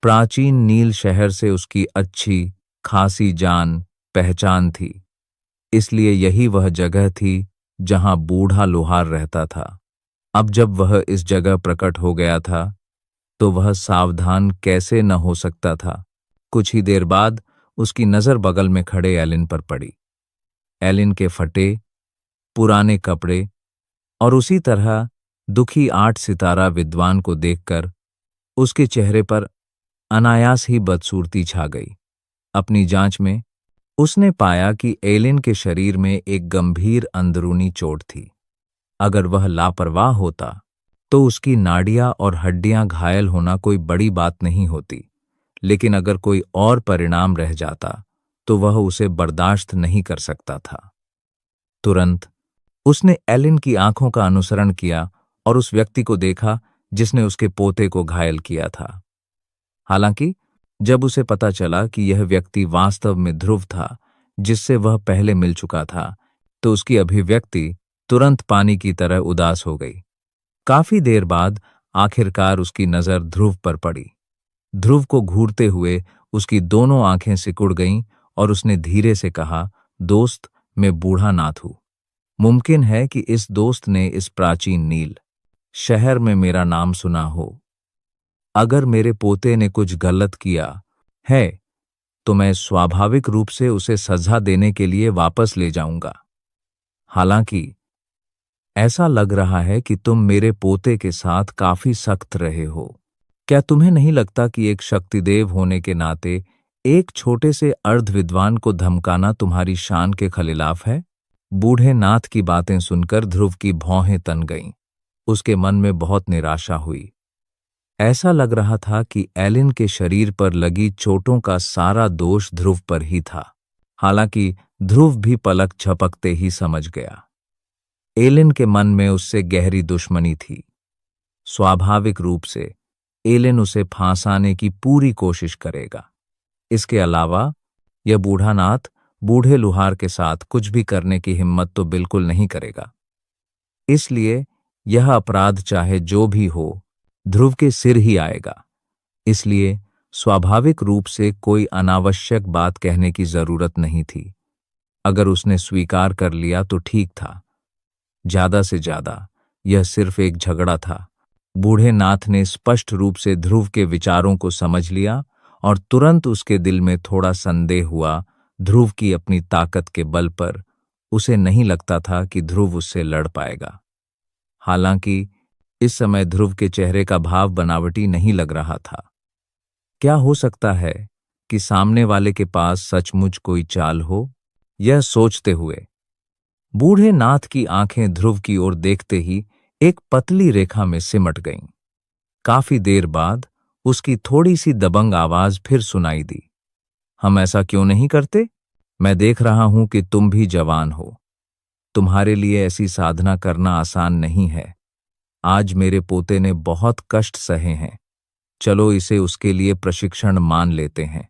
Speaker 2: प्राचीन नील शहर से उसकी अच्छी खासी जान पहचान थी, इसलिए यही वह जगह थी जहां बूढ़ा लोहार रहता था। अब जब वह इस जगह प्रकट हो गया था तो वह सावधान कैसे न हो सकता था। कुछ ही देर बाद उसकी नजर बगल में खड़े एलिन पर पड़ी। एलिन के फटे पुराने कपड़े और उसी तरह दुखी 8 सितारा विद्वान को देखकर उसके चेहरे पर अनायास ही बदसूरती छा गई। अपनी जांच में उसने पाया कि एलिन के शरीर में एक गंभीर अंदरूनी चोट थी। अगर वह लापरवाह होता तो उसकी नाड़ियां और हड्डियां घायल होना कोई बड़ी बात नहीं होती, लेकिन अगर कोई और परिणाम रह जाता तो वह उसे बर्दाश्त नहीं कर सकता था। तुरंत उसने एलिन की आंखों का अनुसरण किया और उस व्यक्ति को देखा जिसने उसके पोते को घायल किया था। हालांकि जब उसे पता चला कि यह व्यक्ति वास्तव में ध्रुव था, जिससे वह पहले मिल चुका था, तो उसकी अभिव्यक्ति तुरंत पानी की तरह उदास हो गई। काफी देर बाद आखिरकार उसकी नजर ध्रुव पर पड़ी। ध्रुव को घूरते हुए उसकी दोनों आंखें सिकुड़ गईं और उसने धीरे से कहा, दोस्त, मैं बूढ़ा नाथ हूं। मुमकिन है कि इस दोस्त ने इस प्राचीन नील शहर में मेरा नाम सुना हो। अगर मेरे पोते ने कुछ गलत किया है तो मैं स्वाभाविक रूप से उसे सजा देने के लिए वापस ले जाऊंगा। हालांकि ऐसा लग रहा है कि तुम मेरे पोते के साथ काफी सख्त रहे हो। क्या तुम्हें नहीं लगता कि एक शक्तिदेव होने के नाते एक छोटे से अर्ध विद्वान को धमकाना तुम्हारी शान के खिलाफ है? बूढ़े नाथ की बातें सुनकर ध्रुव की भौहें तन गईं। उसके मन में बहुत निराशा हुई। ऐसा लग रहा था कि एलिन के शरीर पर लगी चोटों का सारा दोष ध्रुव पर ही था। हालांकि ध्रुव भी पलक झपकते ही समझ गया। एलिन के मन में उससे गहरी दुश्मनी थी। स्वाभाविक रूप से एलिन उसे फांसाने की पूरी कोशिश करेगा। इसके अलावा यह बूढ़ा नाथ बूढ़े लुहार के साथ कुछ भी करने की हिम्मत तो बिल्कुल नहीं करेगा। इसलिए यह अपराध चाहे जो भी हो, ध्रुव के सिर ही आएगा। इसलिए स्वाभाविक रूप से कोई अनावश्यक बात कहने की जरूरत नहीं थी। अगर उसने स्वीकार कर लिया तो ठीक था। ज्यादा से ज्यादा यह सिर्फ एक झगड़ा था। बूढ़े नाथ ने स्पष्ट रूप से ध्रुव के विचारों को समझ लिया और तुरंत उसके दिल में थोड़ा संदेह हुआ। ध्रुव की अपनी ताकत के बल पर उसे नहीं लगता था कि ध्रुव उससे लड़ पाएगा। हालांकि इस समय ध्रुव के चेहरे का भाव बनावटी नहीं लग रहा था। क्या हो सकता है कि सामने वाले के पास सचमुच कोई चाल हो? यह सोचते हुए बूढ़े नाथ की आंखें ध्रुव की ओर देखते ही एक पतली रेखा में सिमट गईं। काफी देर बाद उसकी थोड़ी सी दबंग आवाज फिर सुनाई दी। हम ऐसा क्यों नहीं करते? मैं देख रहा हूं कि तुम भी जवान हो। तुम्हारे लिए ऐसी साधना करना आसान नहीं है। आज मेरे पोते ने बहुत कष्ट सहे हैं। चलो इसे उसके लिए प्रशिक्षण मान लेते हैं।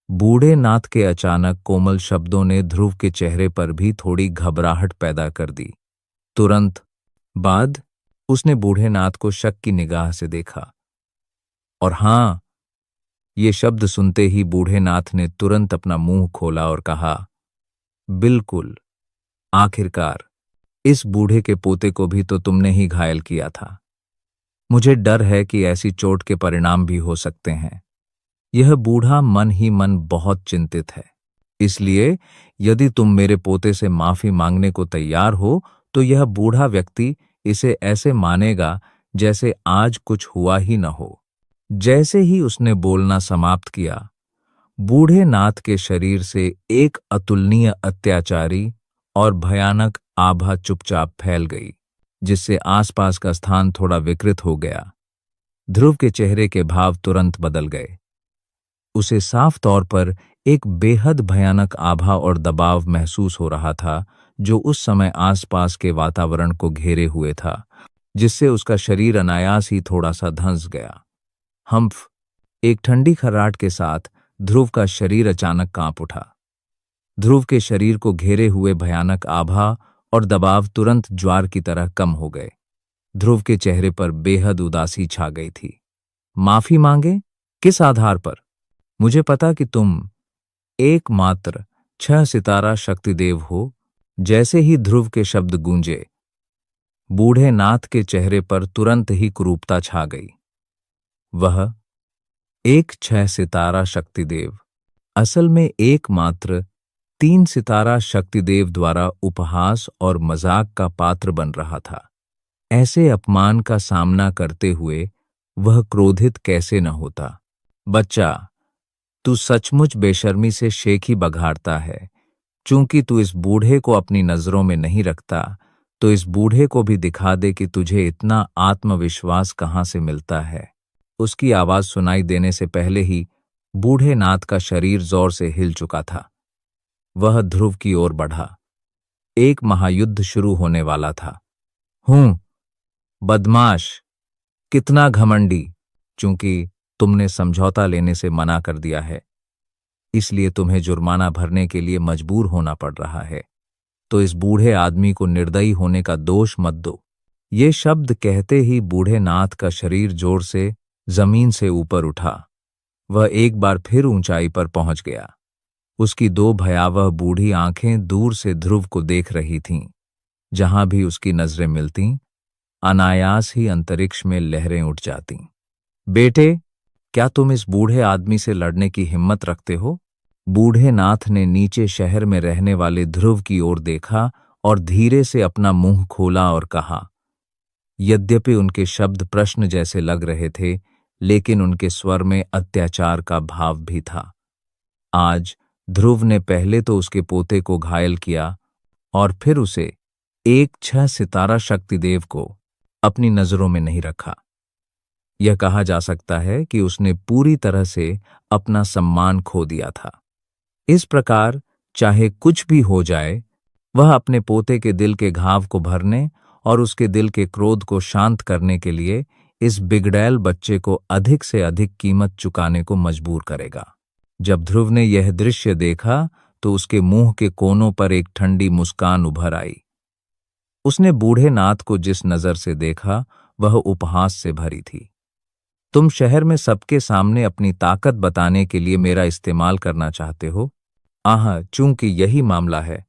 Speaker 2: बूढ़े नाथ के अचानक कोमल शब्दों ने ध्रुव के चेहरे पर भी थोड़ी घबराहट पैदा कर दी। तुरंत बाद उसने बूढ़े नाथ को शक की निगाह से देखा। और हां, ये शब्द सुनते ही बूढ़े नाथ ने तुरंत अपना मुंह खोला और कहा, बिल्कुल, आखिरकार इस बूढ़े के पोते को भी तो तुमने ही घायल किया था। मुझे डर है कि ऐसी चोट के परिणाम भी हो सकते हैं। यह बूढ़ा मन ही मन बहुत चिंतित है। इसलिए यदि तुम मेरे पोते से माफी मांगने को तैयार हो तो यह बूढ़ा व्यक्ति इसे ऐसे मानेगा जैसे आज कुछ हुआ ही न हो। जैसे ही उसने बोलना समाप्त किया, बूढ़े नाथ के शरीर से एक अतुलनीय अत्याचारी और भयानक आभा चुपचाप फैल गई, जिससे आसपास का स्थान थोड़ा विकृत हो गया। ध्रुव के चेहरे के भाव तुरंत बदल गए। उसे साफ तौर पर एक बेहद भयानक आभा और दबाव महसूस हो रहा था, जो उस समय आसपास के वातावरण को घेरे हुए था, जिससे उसका शरीर अनायास ही थोड़ा सा धंस गया। हम्फ! एक ठंडी खर्राट के साथ ध्रुव का शरीर अचानक कांप उठा। ध्रुव के शरीर को घेरे हुए भयानक आभा और दबाव तुरंत ज्वार की तरह कम हो गए। ध्रुव के चेहरे पर बेहद उदासी छा गई थी। माफी मांगे? किस आधार पर? मुझे पता कि तुम एकमात्र 6 सितारा शक्तिदेव हो। जैसे ही ध्रुव के शब्द गूंजे, बूढ़े नाथ के चेहरे पर तुरंत ही कुरूपता छा गई। वह एक 6 सितारा शक्तिदेव असल में एकमात्र 3 सितारा शक्तिदेव द्वारा उपहास और मजाक का पात्र बन रहा था। ऐसे अपमान का सामना करते हुए वह क्रोधित कैसे न होता। बच्चा, तू सचमुच बेशर्मी से शेख ही बघाड़ता है। चूंकि तू इस बूढ़े को अपनी नजरों में नहीं रखता, तो इस बूढ़े को भी दिखा दे कि तुझे इतना आत्मविश्वास कहां से मिलता है। उसकी आवाज सुनाई देने से पहले ही बूढ़े नाथ का शरीर जोर से हिल चुका था। वह ध्रुव की ओर बढ़ा। एक महायुद्ध शुरू होने वाला था। हूं, बदमाश, कितना घमंडी! चूंकि तुमने समझौता लेने से मना कर दिया है, इसलिए तुम्हें जुर्माना भरने के लिए मजबूर होना पड़ रहा है। तो इस बूढ़े आदमी को निर्दयी होने का दोष मत दो। ये शब्द कहते ही बूढ़े नाथ का शरीर जोर से जमीन से ऊपर उठा। वह एक बार फिर ऊंचाई पर पहुंच गया। उसकी 2 भयावह बूढ़ी आंखें दूर से ध्रुव को देख रही थीं। जहां भी उसकी नजरें मिलतीं, अनायास ही अंतरिक्ष में लहरें उठ जातीं। बेटे, क्या तुम इस बूढ़े आदमी से लड़ने की हिम्मत रखते हो? बूढ़े नाथ ने नीचे शहर में रहने वाले ध्रुव की ओर देखा और धीरे से अपना मुंह खोला और कहा। यद्यपि उनके शब्द प्रश्न जैसे लग रहे थे, लेकिन उनके स्वर में अत्याचार का भाव भी था। आज ध्रुव ने पहले तो उसके पोते को घायल किया और फिर उसे एक 6 सितारा शक्तिदेव को अपनी नजरों में नहीं रखा। यह कहा जा सकता है कि उसने पूरी तरह से अपना सम्मान खो दिया था। इस प्रकार चाहे कुछ भी हो जाए, वह अपने पोते के दिल के घाव को भरने और उसके दिल के क्रोध को शांत करने के लिए इस बिगड़ैल बच्चे को अधिक से अधिक कीमत चुकाने को मजबूर करेगा। जब ध्रुव ने यह दृश्य देखा, तो उसके मुंह के कोनों पर एक ठंडी मुस्कान उभर आई। उसने बूढ़े नाथ को जिस नजर से देखा, वह उपहास से भरी थी। तुम शहर में सबके सामने अपनी ताकत बताने के लिए मेरा इस्तेमाल करना चाहते हो? चूंकि यही मामला है,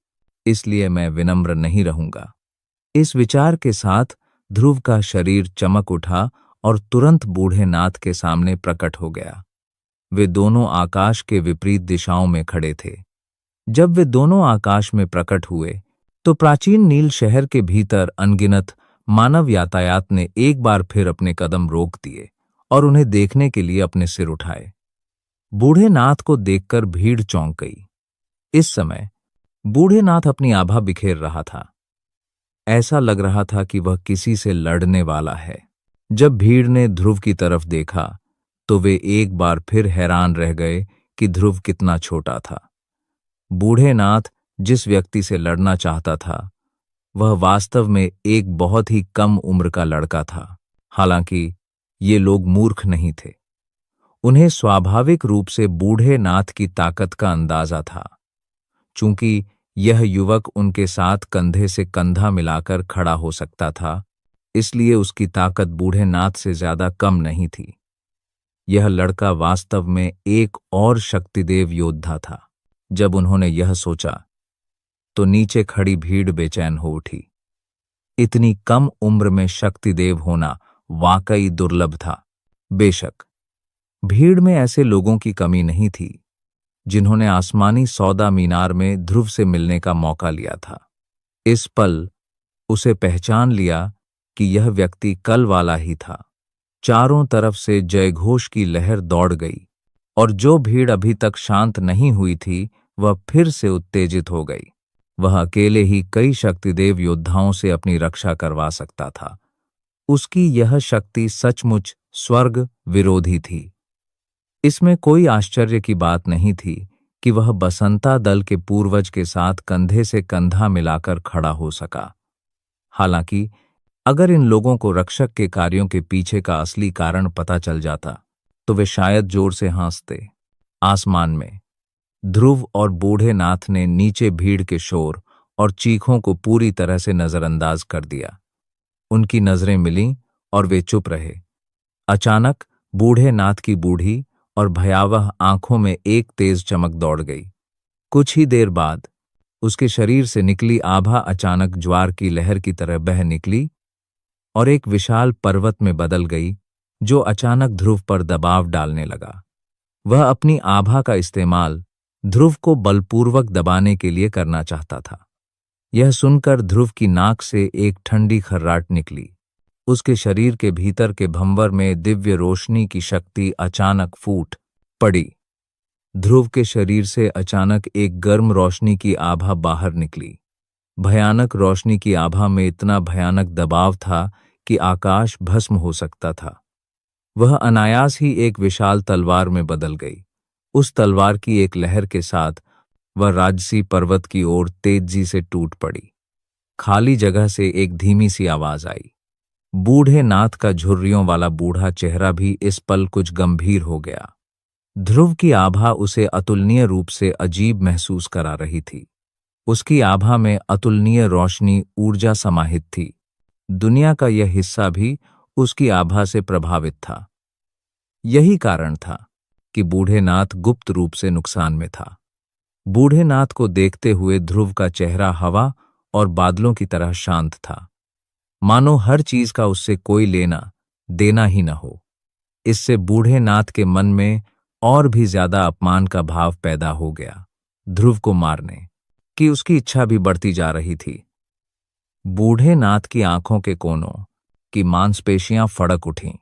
Speaker 2: इसलिए मैं विनम्र नहीं रहूंगा। इस विचार के साथ ध्रुव का शरीर चमक उठा और तुरंत बूढ़े नाथ के सामने प्रकट हो गया। वे दोनों आकाश के विपरीत दिशाओं में खड़े थे। जब वे दोनों आकाश में प्रकट हुए, तो प्राचीन नील शहर के भीतर अनगिनत मानव यातायात ने एक बार फिर अपने कदम रोक दिए और उन्हें देखने के लिए अपने सिर उठाए। बूढ़े नाथ को देखकर भीड़ चौंक गई। इस समय बूढ़े नाथ अपनी आभा बिखेर रहा था। ऐसा लग रहा था कि वह किसी से लड़ने वाला है। जब भीड़ ने ध्रुव की तरफ देखा, तो वे एक बार फिर हैरान रह गए कि ध्रुव कितना छोटा था। बूढ़े नाथ जिस व्यक्ति से लड़ना चाहता था, वह वास्तव में एक बहुत ही कम उम्र का लड़का था। हालांकि ये लोग मूर्ख नहीं थे। उन्हें स्वाभाविक रूप से बूढ़े नाथ की ताकत का अंदाजा था। चूंकि यह युवक उनके साथ कंधे से कंधा मिलाकर खड़ा हो सकता था, इसलिए उसकी ताकत बूढ़े नाथ से ज्यादा कम नहीं थी। यह लड़का वास्तव में एक और शक्तिदेव योद्धा था। जब उन्होंने यह सोचा, तो नीचे खड़ी भीड़ बेचैन हो उठी। इतनी कम उम्र में शक्तिदेव होना वाकई दुर्लभ था। बेशक भीड़ में ऐसे लोगों की कमी नहीं थी जिन्होंने आसमानी सौदा मीनार में ध्रुव से मिलने का मौका लिया था। इस पल उसे पहचान लिया कि यह व्यक्ति कल वाला ही था। चारों तरफ से जयघोष की लहर दौड़ गई और जो भीड़ अभी तक शांत नहीं हुई थी, वह फिर से उत्तेजित हो गई। वह अकेले ही कई शक्तिदेव योद्धाओं से अपनी रक्षा करवा सकता था। उसकी यह शक्ति सचमुच स्वर्ग विरोधी थी। इसमें कोई आश्चर्य की बात नहीं थी कि वह बसंता दल के पूर्वज के साथ कंधे से कंधा मिलाकर खड़ा हो सका। हालांकि अगर इन लोगों को रक्षक के कार्यों के पीछे का असली कारण पता चल जाता तो वे शायद जोर से हंसते। आसमान में ध्रुव और बूढ़े नाथ ने नीचे भीड़ के शोर और चीखों को पूरी तरह से नजरअंदाज कर दिया। उनकी नजरें मिलीं और वे चुप रहे। अचानक बूढ़े नाथ की बूढ़ी और भयावह आंखों में एक तेज चमक दौड़ गई। कुछ ही देर बाद उसके शरीर से निकली आभा अचानक ज्वार की लहर की तरह बह निकली और एक विशाल पर्वत में बदल गई, जो अचानक ध्रुव पर दबाव डालने लगा। वह अपनी आभा का इस्तेमाल ध्रुव को बलपूर्वक दबाने के लिए करना चाहता था। यह सुनकर ध्रुव की नाक से एक ठंडी खर्राट निकली। उसके शरीर के भीतर के भंवर में दिव्य रोशनी की शक्ति अचानक फूट पड़ी। ध्रुव के शरीर से अचानक एक गर्म रोशनी की आभा बाहर निकली। भयानक रोशनी की आभा में इतना भयानक दबाव था कि आकाश भस्म हो सकता था। वह अनायास ही एक विशाल तलवार में बदल गई। उस तलवार की एक लहर के साथ वह राजसी पर्वत की ओर तेजी से टूट पड़ी। खाली जगह से एक धीमी सी आवाज आई। बूढ़े नाथ का झुर्रियों वाला बूढ़ा चेहरा भी इस पल कुछ गंभीर हो गया। ध्रुव की आभा उसे अतुलनीय रूप से अजीब महसूस करा रही थी। उसकी आभा में अतुलनीय रोशनी ऊर्जा समाहित थी। दुनिया का यह हिस्सा भी उसकी आभा से प्रभावित था। यही कारण था कि बूढ़े नाथ गुप्त रूप से नुकसान में था। बूढ़े नाथ को देखते हुए ध्रुव का चेहरा हवा और बादलों की तरह शांत था, मानो हर चीज का उससे कोई लेना देना ही न हो। इससे बूढ़े नाथ के मन में और भी ज्यादा अपमान का भाव पैदा हो गया। ध्रुव को मारने की उसकी इच्छा भी बढ़ती जा रही थी। बूढ़े नाथ की आंखों के कोनों की मांसपेशियां फड़क उठीं।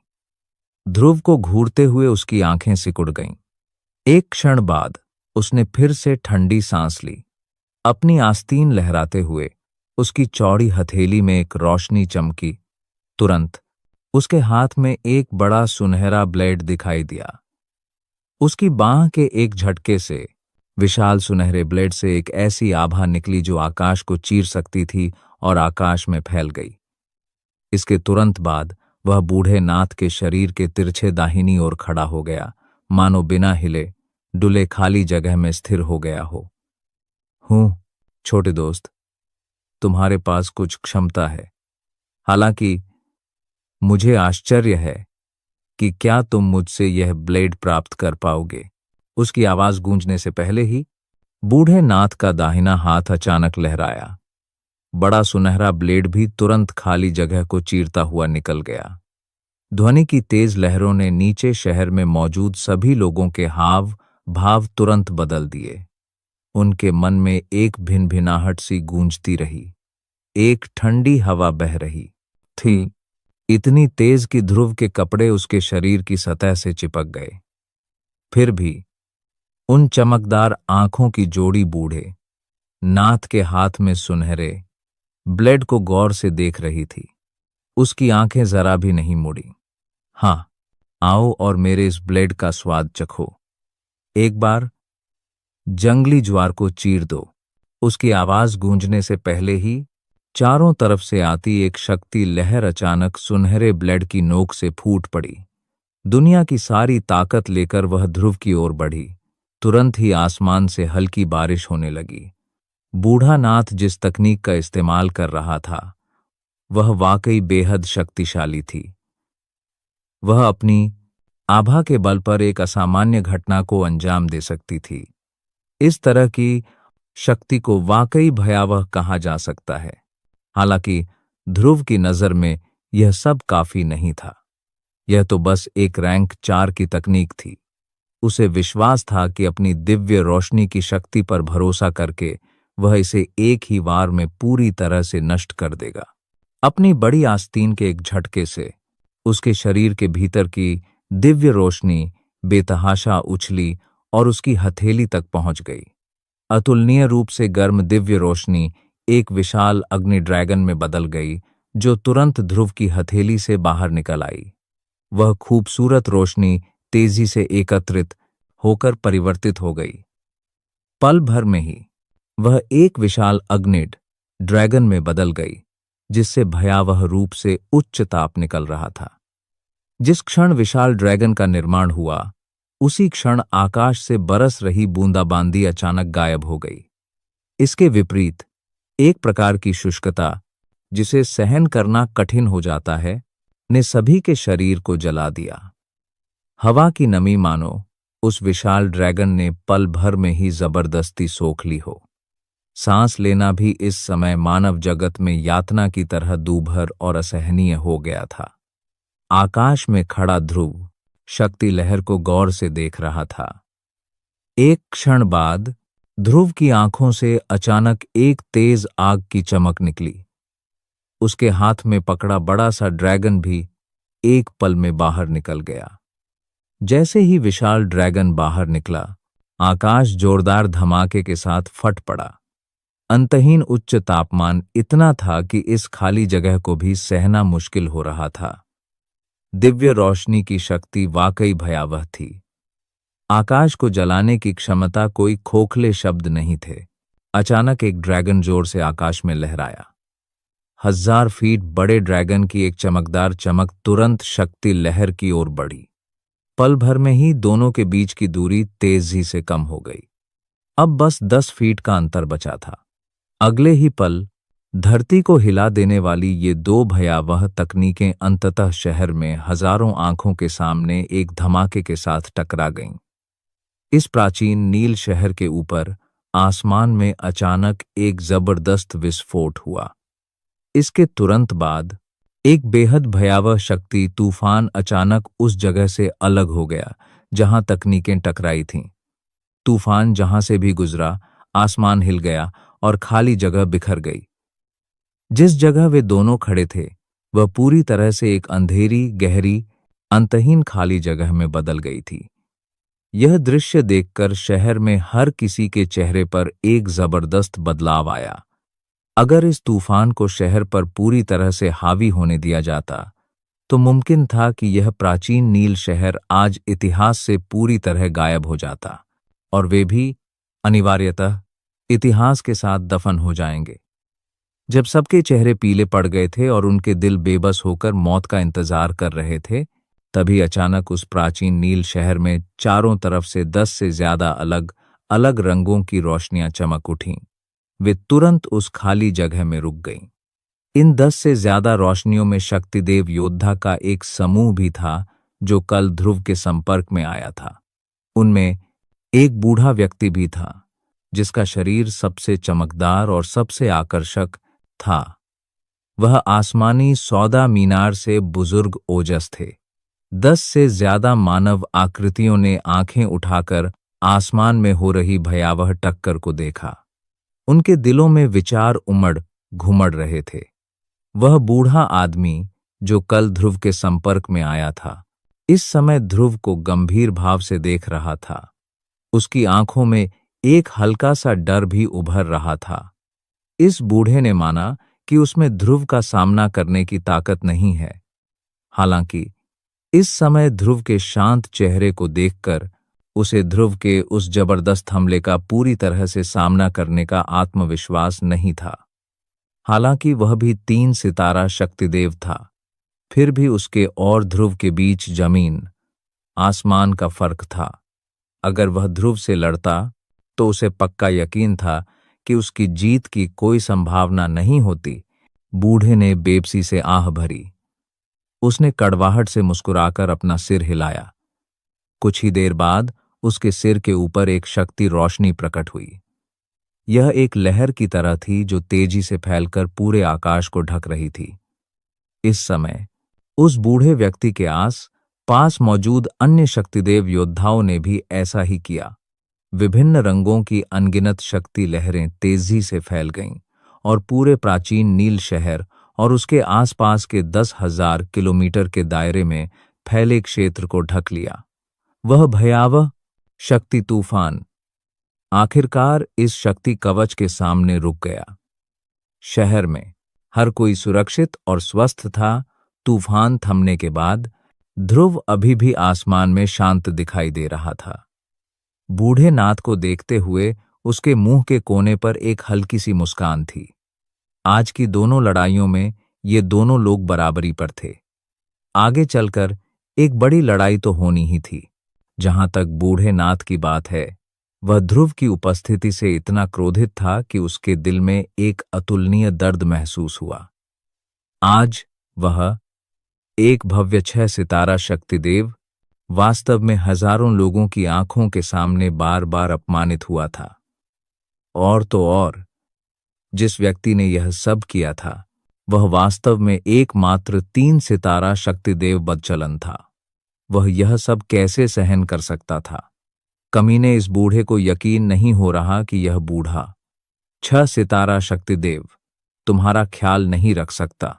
Speaker 2: ध्रुव को घूरते हुए उसकी आंखें सिकुड़ गईं। एक क्षण बाद उसने फिर से ठंडी सांस ली। अपनी आस्तीन लहराते हुए उसकी चौड़ी हथेली में एक रोशनी चमकी। तुरंत उसके हाथ में एक बड़ा सुनहरा ब्लेड दिखाई दिया। उसकी बांह के एक झटके से विशाल सुनहरे ब्लेड से एक ऐसी आभा निकली जो आकाश को चीर सकती थी और आकाश में फैल गई। इसके तुरंत बाद वह बूढ़े नाथ के शरीर के तिरछे दाहिनी ओर खड़ा हो गया, मानो बिना हिले डुले खाली जगह में स्थिर हो गया हो। हूं छोटे दोस्त, तुम्हारे पास कुछ क्षमता है। हालांकि मुझे आश्चर्य है कि क्या तुम मुझसे यह ब्लेड प्राप्त कर पाओगे। उसकी आवाज गूंजने से पहले ही बूढ़े नाथ का दाहिना हाथ अचानक लहराया। बड़ा सुनहरा ब्लेड भी तुरंत खाली जगह को चीरता हुआ निकल गया। ध्वनि की तेज लहरों ने नीचे शहर में मौजूद सभी लोगों के हाव भाव तुरंत बदल दिए। उनके मन में एक भिनभिनाहट सी गूंजती रही। एक ठंडी हवा बह रही थी, इतनी तेज कि ध्रुव के कपड़े उसके शरीर की सतह से चिपक गए। फिर भी उन चमकदार आंखों की जोड़ी बूढ़े नाथ के हाथ में सुनहरे ब्लेड को गौर से देख रही थी। उसकी आंखें जरा भी नहीं मुड़ी। हाँ, आओ और मेरे इस ब्लेड का स्वाद चखो। एक बार जंगली ज्वार को चीर दो। उसकी आवाज गूंजने से पहले ही चारों तरफ से आती एक शक्ति लहर अचानक सुनहरे ब्लेड की नोक से फूट पड़ी। दुनिया की सारी ताकत लेकर वह ध्रुव की ओर बढ़ी। तुरंत ही आसमान से हल्की बारिश होने लगी। बूढ़ा नाथ जिस तकनीक का इस्तेमाल कर रहा था वह वाकई बेहद शक्तिशाली थी। वह अपनी आभा के बल पर एक असामान्य घटना को अंजाम दे सकती थी। इस तरह की शक्ति को वाकई भयावह कहा जा सकता है। हालांकि ध्रुव की नजर में यह सब काफी नहीं था। यह तो बस एक रैंक 4 की तकनीक थी। उसे विश्वास था कि अपनी दिव्य रोशनी की शक्ति पर भरोसा करके वह इसे एक ही वार में पूरी तरह से नष्ट कर देगा। अपनी बड़ी आस्तीन के एक झटके से उसके शरीर के भीतर की दिव्य रोशनी बेतहाशा उछली और उसकी हथेली तक पहुंच गई। अतुलनीय रूप से गर्म दिव्य रोशनी एक विशाल अग्नि ड्रैगन में बदल गई, जो तुरंत ध्रुव की हथेली से बाहर निकल आई। वह खूबसूरत रोशनी तेजी से एकत्रित होकर परिवर्तित हो गई। पल भर में ही वह एक विशाल अग्निड ड्रैगन में बदल गई, जिससे भयावह रूप से उच्च ताप निकल रहा था। जिस क्षण विशाल ड्रैगन का निर्माण हुआ, उसी क्षण आकाश से बरस रही बूंदाबांदी अचानक गायब हो गई। इसके विपरीत एक प्रकार की शुष्कता, जिसे सहन करना कठिन हो जाता है, ने सभी के शरीर को जला दिया। हवा की नमी मानो उस विशाल ड्रैगन ने पल भर में ही जबरदस्ती सोख ली हो। सांस लेना भी इस समय मानव जगत में यातना की तरह दूभर और असहनीय हो गया था। आकाश में खड़ा ध्रुव शक्ति लहर को गौर से देख रहा था। एक क्षण बाद ध्रुव की आंखों से अचानक एक तेज आग की चमक निकली। उसके हाथ में पकड़ा बड़ा सा ड्रैगन भी एक पल में बाहर निकल गया। जैसे ही विशाल ड्रैगन बाहर निकला, आकाश जोरदार धमाके के साथ फट पड़ा। अंतहीन उच्च तापमान इतना था कि इस खाली जगह को भी सहना मुश्किल हो रहा था। दिव्य रोशनी की शक्ति वाकई भयावह थी। आकाश को जलाने की क्षमता कोई खोखले शब्द नहीं थे। अचानक एक ड्रैगन जोर से आकाश में लहराया। 1000 फीट बड़े ड्रैगन की एक चमकदार चमक तुरंत शक्ति लहर की ओर बढ़ी। पल भर में ही दोनों के बीच की दूरी तेजी से कम हो गई। अब बस 10 फीट का अंतर बचा था। अगले ही पल धरती को हिला देने वाली ये दो भयावह तकनीकें अंततः शहर में हजारों आंखों के सामने एक धमाके के साथ टकरा गईं। इस प्राचीन नील शहर के ऊपर आसमान में अचानक एक जबरदस्त विस्फोट हुआ। इसके तुरंत बाद एक बेहद भयावह शक्ति तूफान अचानक उस जगह से अलग हो गया जहां तकनीकें टकराई थीं। तूफान जहां से भी गुजरा, आसमान हिल गया और खाली जगह बिखर गई। जिस जगह वे दोनों खड़े थे, वह पूरी तरह से एक अंधेरी, गहरी, अंतहीन खाली जगह में बदल गई थी। यह दृश्य देखकर शहर में हर किसी के चेहरे पर एक जबरदस्त बदलाव आया। अगर इस तूफान को शहर पर पूरी तरह से हावी होने दिया जाता, तो मुमकिन था कि यह प्राचीन नील शहर आज इतिहास से पूरी तरह गायब हो जाता, और वे भी अनिवार्यतः इतिहास के साथ दफन हो जाएंगे। जब सबके चेहरे पीले पड़ गए थे और उनके दिल बेबस होकर मौत का इंतजार कर रहे थे, तभी अचानक उस प्राचीन नील शहर में चारों तरफ से 10 से ज्यादा अलग अलग रंगों की रोशनियां चमक उठीं। वे तुरंत उस खाली जगह में रुक गईं। इन 10 से ज्यादा रोशनियों में शक्तिदेव योद्धा का एक समूह भी था, जो कल ध्रुव के संपर्क में आया था। उनमें एक बूढ़ा व्यक्ति भी था, जिसका शरीर सबसे चमकदार और सबसे आकर्षक था। वह आसमानी सौदा मीनार से बुजुर्ग ओजस थे। 10 से ज्यादा मानव आकृतियों ने आंखें उठाकर आसमान में हो रही भयावह टक्कर को देखा। उनके दिलों में विचार उमड़ घुमड़ रहे थे। वह बूढ़ा आदमी जो कल ध्रुव के संपर्क में आया था, इस समय ध्रुव को गंभीर भाव से देख रहा था। उसकी आंखों में एक हल्का सा डर भी उभर रहा था। इस बूढ़े ने माना कि उसमें ध्रुव का सामना करने की ताकत नहीं है। हालांकि इस समय ध्रुव के शांत चेहरे को देखकर उसे ध्रुव के उस जबरदस्त हमले का पूरी तरह से सामना करने का आत्मविश्वास नहीं था। हालांकि वह भी 3 सितारा शक्तिदेव था, फिर भी उसके और ध्रुव के बीच जमीन आसमान का फर्क था। अगर वह ध्रुव से लड़ता तो उसे पक्का यकीन था कि उसकी जीत की कोई संभावना नहीं होती। बूढ़े ने बेबसी से आह भरी। उसने कड़वाहट से मुस्कुराकर अपना सिर हिलाया। कुछ ही देर बाद उसके सिर के ऊपर एक शक्ति रोशनी प्रकट हुई। यह एक लहर की तरह थी जो तेजी से फैलकर पूरे आकाश को ढक रही थी। इस समय उस बूढ़े व्यक्ति के पास मौजूद अन्य शक्तिदेव योद्धाओं ने भी ऐसा ही किया। विभिन्न रंगों की अनगिनत शक्ति लहरें तेजी से फैल गईं और पूरे प्राचीन नील शहर और उसके आसपास के 10,000 किलोमीटर के दायरे में फैले क्षेत्र को ढक लिया। वह भयावह शक्ति तूफान आखिरकार इस शक्ति कवच के सामने रुक गया। शहर में हर कोई सुरक्षित और स्वस्थ था। तूफान थमने के बाद ध्रुव अभी भी आसमान में शांत दिखाई दे रहा था। बूढ़े नाथ को देखते हुए उसके मुंह के कोने पर एक हल्की सी मुस्कान थी। आज की दोनों लड़ाइयों में ये दोनों लोग बराबरी पर थे। आगे चलकर एक बड़ी लड़ाई तो होनी ही थी। जहां तक बूढ़े नाथ की बात है, वह ध्रुव की उपस्थिति से इतना क्रोधित था कि उसके दिल में एक अतुलनीय दर्द महसूस हुआ। आज वह, एक भव्य 6 सितारा शक्तिदेव, वास्तव में हजारों लोगों की आंखों के सामने बार बार अपमानित हुआ था। और तो और, जिस व्यक्ति ने यह सब किया था, वह वास्तव में एकमात्र 3 सितारा शक्तिदेव बदचलन था। वह यह सब कैसे सहन कर सकता था? कमीने इस बूढ़े को यकीन नहीं हो रहा कि यह बूढ़ा 6 सितारा शक्तिदेव तुम्हारा ख्याल नहीं रख सकता।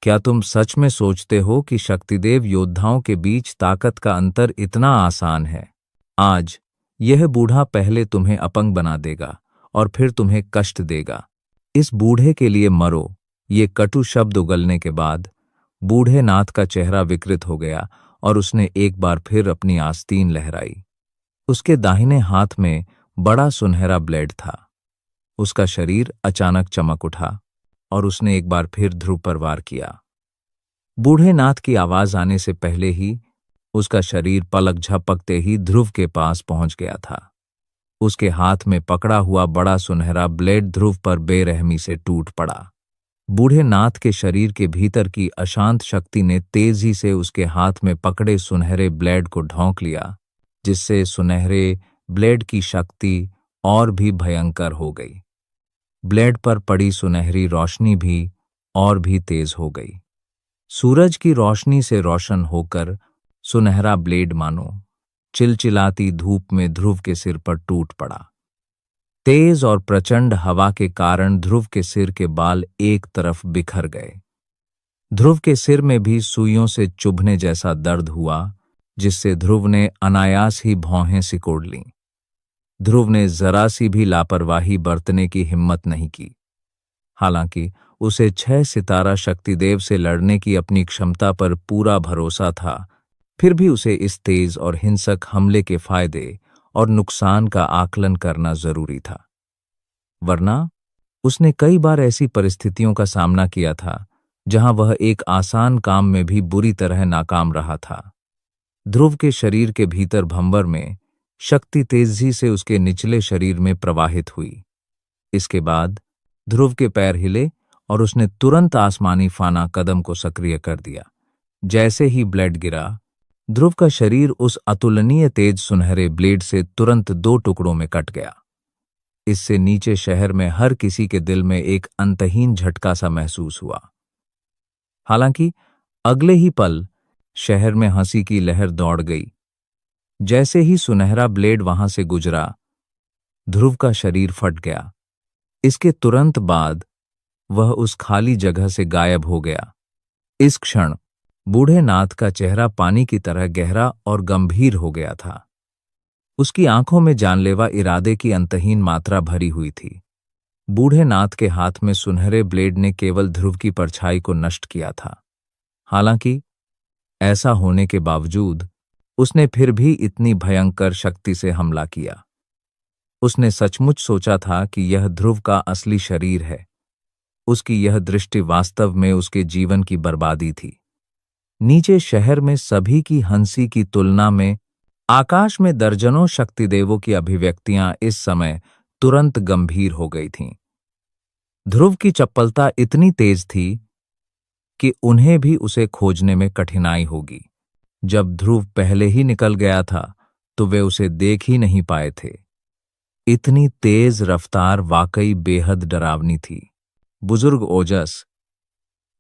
Speaker 2: क्या तुम सच में सोचते हो कि शक्तिदेव योद्धाओं के बीच ताकत का अंतर इतना आसान है? आज यह बूढ़ा पहले तुम्हें अपंग बना देगा और फिर तुम्हें कष्ट देगा। इस बूढ़े के लिए मरो। ये कटु शब्द उगलने के बाद बूढ़े नाथ का चेहरा विकृत हो गया और उसने एक बार फिर अपनी आस्तीन लहराई। उसके दाहिने हाथ में बड़ा सुनहरा ब्लेड था। उसका शरीर अचानक चमक उठा और उसने एक बार फिर ध्रुव पर वार किया। बूढ़े नाथ की आवाज आने से पहले ही उसका शरीर पलक झपकते ही ध्रुव के पास पहुंच गया था। उसके हाथ में पकड़ा हुआ बड़ा सुनहरा ब्लेड ध्रुव पर बेरहमी से टूट पड़ा। बूढ़े नाथ के शरीर के भीतर की अशांत शक्ति ने तेजी से उसके हाथ में पकड़े सुनहरे ब्लेड को ढौंक लिया, जिससे सुनहरे ब्लेड की शक्ति और भी भयंकर हो गई। ब्लेड पर पड़ी सुनहरी रोशनी भी और भी तेज हो गई। सूरज की रोशनी से रोशन होकर सुनहरा ब्लेड मानो चिलचिलाती धूप में ध्रुव के सिर पर टूट पड़ा। तेज और प्रचंड हवा के कारण ध्रुव के सिर के बाल एक तरफ बिखर गए। ध्रुव के सिर में भी सुइयों से चुभने जैसा दर्द हुआ, जिससे ध्रुव ने अनायास ही भौहें सिकोड़ लीं। ध्रुव ने जरा सी भी लापरवाही बरतने की हिम्मत नहीं की। हालांकि उसे 6 सितारा शक्तिदेव से लड़ने की अपनी क्षमता पर पूरा भरोसा था, फिर भी उसे इस तेज और हिंसक हमले के फायदे और नुकसान का आकलन करना जरूरी था। वरना उसने कई बार ऐसी परिस्थितियों का सामना किया था जहां वह एक आसान काम में भी बुरी तरह नाकाम रहा था। ध्रुव के शरीर के भीतर भंवर में शक्ति तेजी से उसके निचले शरीर में प्रवाहित हुई। इसके बाद ध्रुव के पैर हिले और उसने तुरंत आसमानी फाना कदम को सक्रिय कर दिया। जैसे ही ब्लेड गिरा, ध्रुव का शरीर उस अतुलनीय तेज सुनहरे ब्लेड से तुरंत 2 टुकड़ों में कट गया। इससे नीचे शहर में हर किसी के दिल में एक अंतहीन झटका सा महसूस हुआ। हालांकि अगले ही पल शहर में हंसी की लहर दौड़ गई। जैसे ही सुनहरा ब्लेड वहां से गुजरा, ध्रुव का शरीर फट गया। इसके तुरंत बाद वह उस खाली जगह से गायब हो गया। इस क्षण बूढ़े नाथ का चेहरा पानी की तरह गहरा और गंभीर हो गया था। उसकी आंखों में जानलेवा इरादे की अंतहीन मात्रा भरी हुई थी। बूढ़े नाथ के हाथ में सुनहरे ब्लेड ने केवल ध्रुव की परछाई को नष्ट किया था। हालांकि ऐसा होने के बावजूद उसने फिर भी इतनी भयंकर शक्ति से हमला किया। उसने सचमुच सोचा था कि यह ध्रुव का असली शरीर है। उसकी यह दृष्टि वास्तव में उसके जीवन की बर्बादी थी। नीचे शहर में सभी की हंसी की तुलना में आकाश में दर्जनों शक्तिदेवों की अभिव्यक्तियां इस समय तुरंत गंभीर हो गई थीं। ध्रुव की चपलता इतनी तेज थी कि उन्हें भी उसे खोजने में कठिनाई होगी। जब ध्रुव पहले ही निकल गया था तो वे उसे देख ही नहीं पाए थे। इतनी तेज रफ्तार वाकई बेहद डरावनी थी। बुजुर्ग ओजस,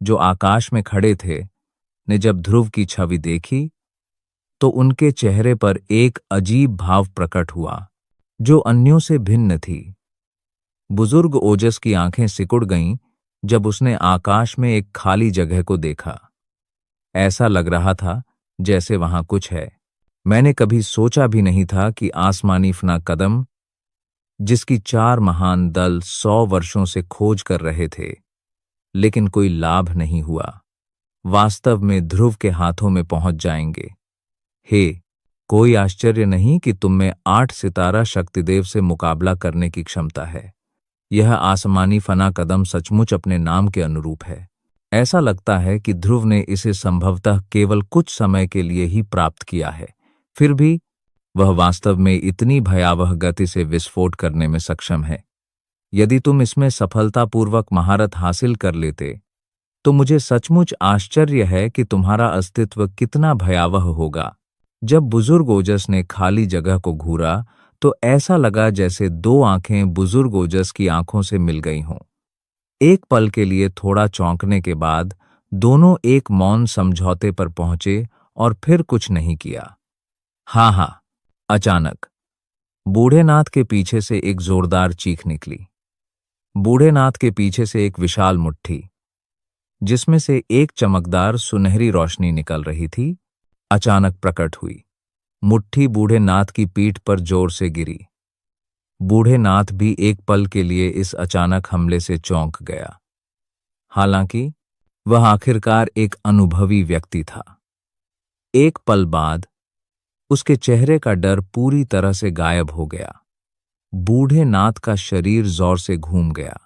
Speaker 2: जो आकाश में खड़े थे, ने जब ध्रुव की छवि देखी तो उनके चेहरे पर एक अजीब भाव प्रकट हुआ जो अन्यों से भिन्न थी। बुजुर्ग ओजस की आंखें सिकुड़ गईं जब उसने आकाश में एक खाली जगह को देखा। ऐसा लग रहा था जैसे वहां कुछ है। मैंने कभी सोचा भी नहीं था कि आसमानी फना कदम, जिसकी 4 महान दल 100 वर्षों से खोज कर रहे थे, लेकिन कोई लाभ नहीं हुआ। वास्तव में ध्रुव के हाथों में पहुंच जाएंगे। हे, कोई आश्चर्य नहीं कि तुम में 8 सितारा शक्तिदेव से मुकाबला करने की क्षमता है। यह आसमानी फना कदम सचमुच अपने नाम के अनुरूप है। ऐसा लगता है कि ध्रुव ने इसे संभवतः केवल कुछ समय के लिए ही प्राप्त किया है, फिर भी वह वास्तव में इतनी भयावह गति से विस्फोट करने में सक्षम है। यदि तुम इसमें सफलतापूर्वक महारत हासिल कर लेते, तो मुझे सचमुच आश्चर्य है कि तुम्हारा अस्तित्व कितना भयावह होगा। जब बुजुर्ग ओजस ने खाली जगह को घूरा तो ऐसा लगा जैसे 2 आंखें बुजुर्ग ओजस की आंखों से मिल गई हों। एक पल के लिए थोड़ा चौंकने के बाद दोनों एक मौन समझौते पर पहुंचे और फिर कुछ नहीं किया। हाँ, अचानक बूढ़े नाथ के पीछे से एक जोरदार चीख निकली। बूढ़े नाथ के पीछे से एक विशाल मुट्ठी, जिसमें से एक चमकदार सुनहरी रोशनी निकल रही थी, अचानक प्रकट हुई। मुट्ठी बूढ़े नाथ की पीठ पर जोर से गिरी। बूढ़े नाथ भी एक पल के लिए इस अचानक हमले से चौंक गया। हालांकि वह आखिरकार एक अनुभवी व्यक्ति था। एक पल बाद उसके चेहरे का डर पूरी तरह से गायब हो गया। बूढ़े नाथ का शरीर जोर से घूम गया।